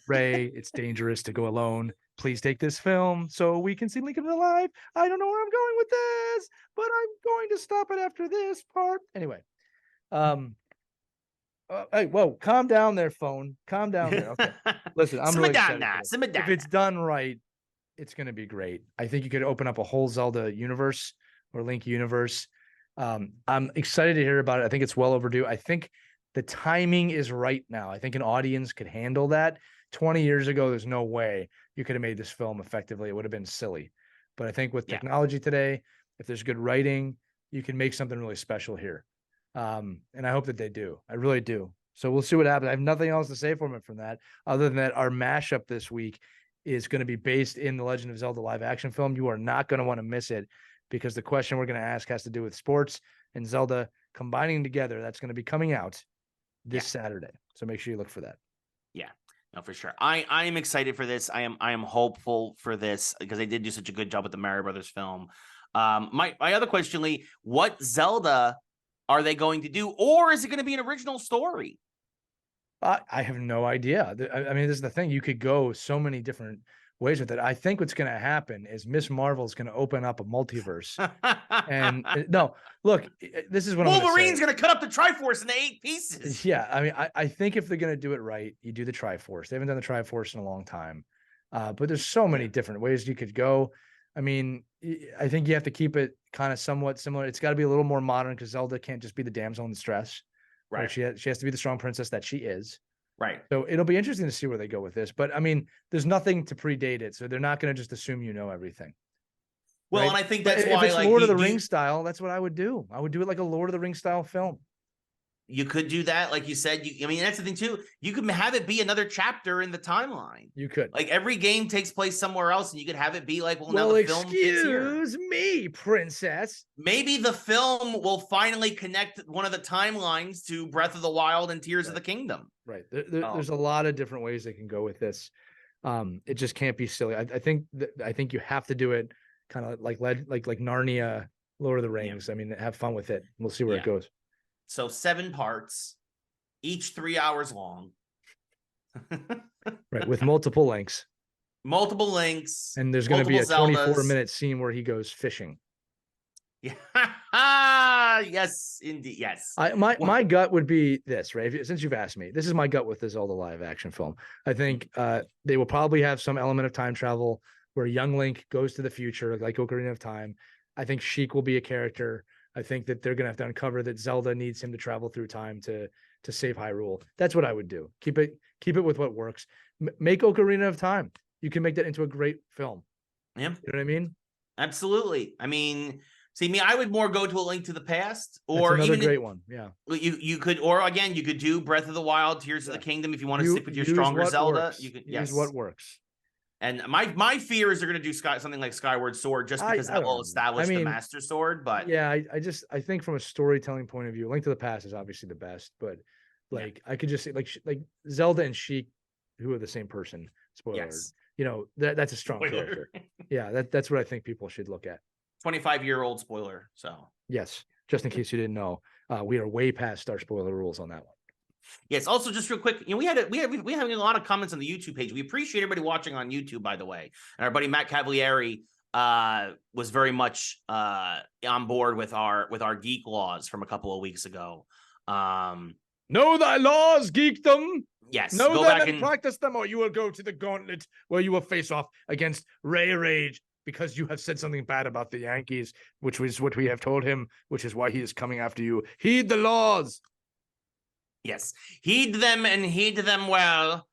Ray, it's dangerous to go alone. Please take this film so we can see Lincoln alive. I don't know where I'm going with this, but I'm going to stop it after this part. Anyway, hey, whoa, calm down there, phone. Calm down there. Okay, listen, I'm really excited. If it's done right, it's going to be great. I think you could open up a whole Zelda universe or Link universe. I'm excited to hear about it. I think it's well overdue. I think the timing is right now. I think an audience could handle that. 20 years ago, there's no way you could have made this film effectively. It would have been silly. But I think with technology today, if there's good writing, you can make something really special here. And I hope that they do. I really do. So we'll see what happens. I have nothing else to say from that, other than that our mashup this week is going to be based in the Legend of Zelda live action film. You are not going to want to miss it, because the question we're going to ask has to do with sports and Zelda combining together. That's going to be coming out this Saturday. So make sure you look for that. Yeah, no, for sure. I am excited for this. I am hopeful for this because they did do such a good job with the Mario Brothers film. My other question, Lee, what Zelda are they going to do? Or is it going to be an original story? I have no idea. I mean, this is the thing. You could go so many different ways with it. I think what's going to happen is Miss Marvel is going to open up a multiverse. And no, look, this is what Wolverine's going to cut up the Triforce into 8 pieces. Yeah, I mean, I think if they're going to do it right, you do the Triforce. They haven't done the Triforce in a long time. But there's so many different ways you could go. I mean, I think you have to keep it kind of somewhat similar. It's got to be a little more modern, because Zelda can't just be the damsel in distress. Right. She has to be the strong princess that she is. Right. So it'll be interesting to see where they go with this. But I mean, there's nothing to predate it. So they're not going to just assume you know everything. Well, and I think that's why, if it's Lord of the Rings style, that's what I would do. I would do it like a Lord of the Rings style film. You could do that, like you said. I mean, that's the thing too. You could have it be another chapter in the timeline. You could, like, every game takes place somewhere else, and you could have it be like, now the film fits here. Excuse me, princess. Maybe the film will finally connect one of the timelines to Breath of the Wild and Tears of the Kingdom. Right. There's a lot of different ways they can go with this. It just can't be silly. I think you have to do it kind of like Narnia, Lord of the Rings. I mean, have fun with it. We'll see where it goes. So 7 parts, each 3 hours long. Right, with multiple links. Multiple links. And there's going to be a 24-minute scene where he goes fishing. Yeah. Yes, indeed. Yes. My gut would be this, right? Since you've asked me, this is my gut with this Zelda live action film. I think they will probably have some element of time travel where young Link goes to the future, like Ocarina of Time. I think Sheik will be a character. I think that they're going to have to uncover that Zelda needs him to travel through time to save Hyrule. That's what I would do. Keep it with what works. Make Ocarina of Time. You can make that into a great film. Yeah. You know what I mean? Absolutely. I mean, I would more go to A Link to the Past, or that's another great one. Yeah. You could, or again, you could do Breath of the Wild, Tears of the Kingdom if you want to stick with your stronger Zelda. You could use what works. And my fear is they're going to do something like Skyward Sword, just because that will establish the Master Sword. But yeah, I think from a storytelling point of view, Link to the Past is obviously the best. But I could just say like Zelda and Sheik, who are the same person. Spoiler. Yes. You know, that's a strong character. Yeah, that's what I think people should look at. 25-year-old spoiler. So yes, just in case you didn't know, we are way past our spoiler rules on that one. Yes. Also, just real quick, we have a lot of comments on the YouTube page. We appreciate everybody watching on YouTube, by the way. And our buddy Matt Cavalieri was very much on board with our geek laws from a couple of weeks ago. Know thy laws, geekdom. Yes. Know them back and practice them, or you will go to the gauntlet where you will face off against Ray Rage, because you have said something bad about the Yankees, which was what we have told him, which is why he is coming after you. Heed the laws. Yes, heed them and heed them well.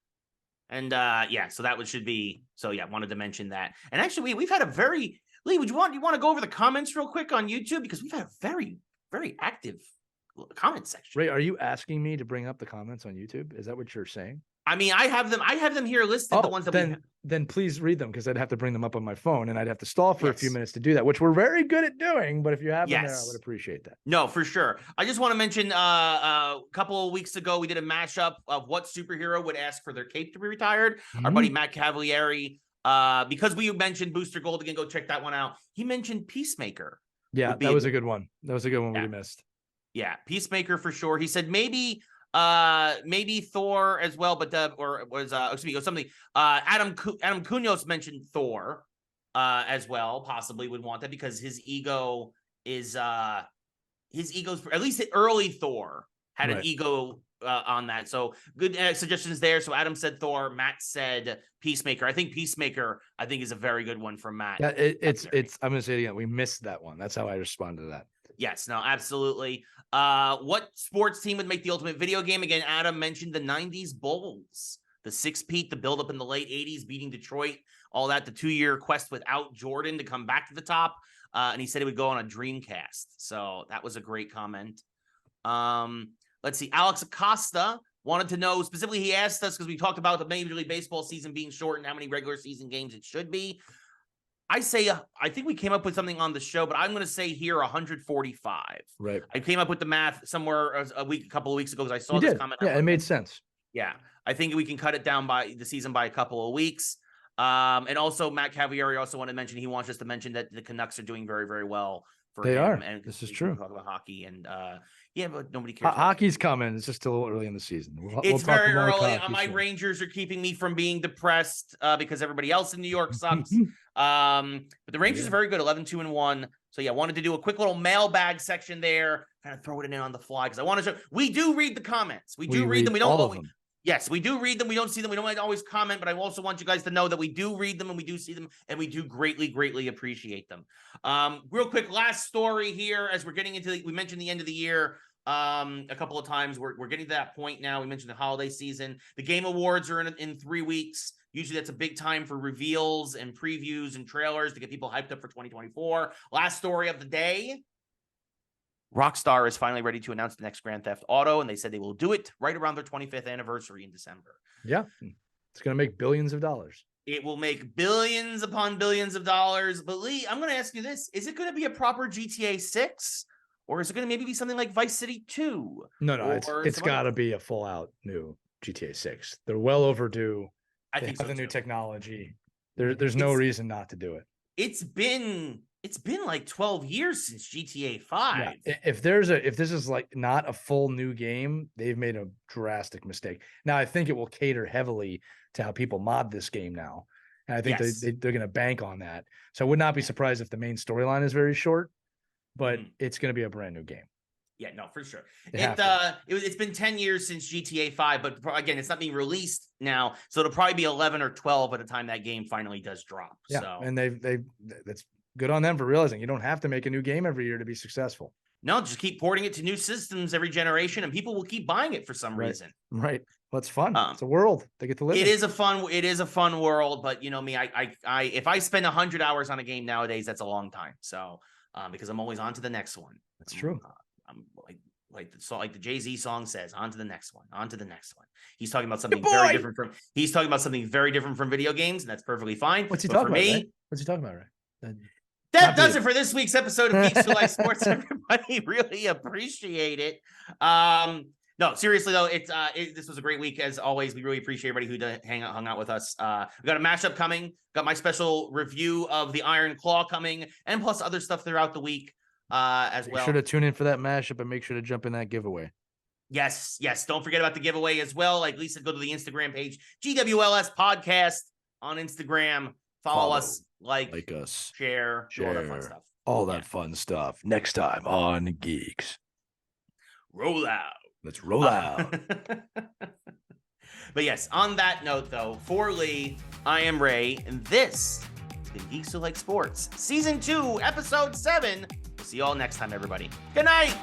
And so that should be. So yeah, wanted to mention that. And actually, we've had a very Lee. You want to go over the comments real quick on YouTube, because we've had a very, very active comment section. Ray, are you asking me to bring up the comments on YouTube? Is that what you're saying? I mean, I have them here listed. The ones that then please read them, because I'd have to bring them up on my phone and I'd have to stall for a few minutes to do that, which we're very good at doing. But if you have them there, I would appreciate that. No, for sure. I just want to mention a couple of weeks ago, we did a mashup of what superhero would ask for their cape to be retired. Our buddy Matt Cavalieri, because we mentioned Booster Gold again, go check that one out. He mentioned Peacemaker. Yeah, that was a good one. That was a good one we missed. Yeah, Peacemaker for sure. He said maybe Thor as well, but Adam Cunhos mentioned Thor as well, possibly would want that because his ego's at least early Thor had an ego on that. So good suggestions there. So Adam said Thor, Matt said Peacemaker. I think Peacemaker is a very good one from Matt. Yeah, it's I'm gonna say it again. We missed that one. That's how I responded to that. Yes, no, absolutely. What sports team would make the ultimate video game? Again, Adam mentioned the 90s Bulls, the six-peat, the build-up in the late 80s, beating Detroit, all that, the 2-year quest without Jordan to come back to the top. And he said he would go on a Dreamcast. So that was a great comment. Let's see. Alex Acosta wanted to know specifically, he asked us, because we talked about the Major League Baseball season being short and how many regular season games it should be. I think we came up with something on the show, but I'm going to say here 145. Right. I came up with the math somewhere a couple of weeks ago because I saw this comment. Yeah, it made sense. Yeah. I think we can cut it down by the season by a couple of weeks. And also Matt Cavalieri also wanted to mention, he wants us to mention that the Canucks are doing very, very well for him. They are. And this is true. Talk about hockey and but nobody cares. Hockey's coming. It's just a little early in the season. It's very early. My Rangers are keeping me from being depressed because everybody else in New York sucks. But the Rangers are very good, 11-2-1. So yeah, wanted to do a quick little mailbag section there, kind of throw it in on the fly because I want to show. We do read the comments. We do read them. We don't all of them. Yes, we do read them. We don't see them. We don't always comment, but I also want you guys to know that we do read them and we do see them and we do greatly, greatly appreciate them. Real quick, last story here as we're getting into we mentioned the end of the year a couple of times. We're getting to that point now. We mentioned the holiday season. The Game Awards are in 3 weeks. Usually that's a big time for reveals and previews and trailers to get people hyped up for 2024. Last story of the day. Rockstar is finally ready to announce the next Grand Theft Auto, and they said they will do it right around their 25th anniversary in December. Yeah, it's going to make billions of dollars. It will make billions upon billions of dollars. But Lee, I'm going to ask you this. Is it going to be a proper GTA 6? Or is it going to maybe be something like Vice City 2? No, it's got to be a full-out new GTA 6. They're well overdue. I think so, the new technology. There's no reason not to do it. It's been like 12 years since GTA 5. Yeah. If this is like not a full new game, they've made a drastic mistake. Now I think it will cater heavily to how people mod this game now. And I think they're going to bank on that. So I would not be surprised if the main storyline is very short, but it's going to be a brand new game. Yeah, no, for sure. It's been 10 years since GTA 5, but again, it's not being released now, so it'll probably be 11 or 12 by the time that game finally does drop. Yeah, so. And that's good on them for realizing you don't have to make a new game every year to be successful. No, just keep porting it to new systems every generation, and people will keep buying it for some reason. Right. Well, it's fun. It's a world they get to live. It is a fun world, but you know me, I if I spend 100 hours on a game nowadays, that's a long time. So because I'm always on to the next one. That's true. I'm like the Jay-Z song says, on to the next one, on to the next one. He's talking about something very different from video games, and that's perfectly fine. What's he talking about? Right? What's he talking about, right? That does it for this week's episode of Geeks Who Like Sports. Everybody really appreciate it. No, seriously though, this was a great week as always. We really appreciate everybody who hung out with us. We got a mashup coming. Got my special review of the Iron Claw coming, and plus other stuff throughout the week as well. Make sure to tune in for that mashup and make sure to jump in that giveaway. Yes. Don't forget about the giveaway as well. Like Lisa, go to the Instagram page, GWLS Podcast on Instagram. Follow us, like us, share, all that fun stuff. All that fun stuff. Next time on Geeks. Roll out. Let's roll out. But yes, on that note, though, for Lee, I am Ray, and this has been Geeks Who Like Sports, Season 2, Episode 7. We'll see you all next time, everybody. Good night.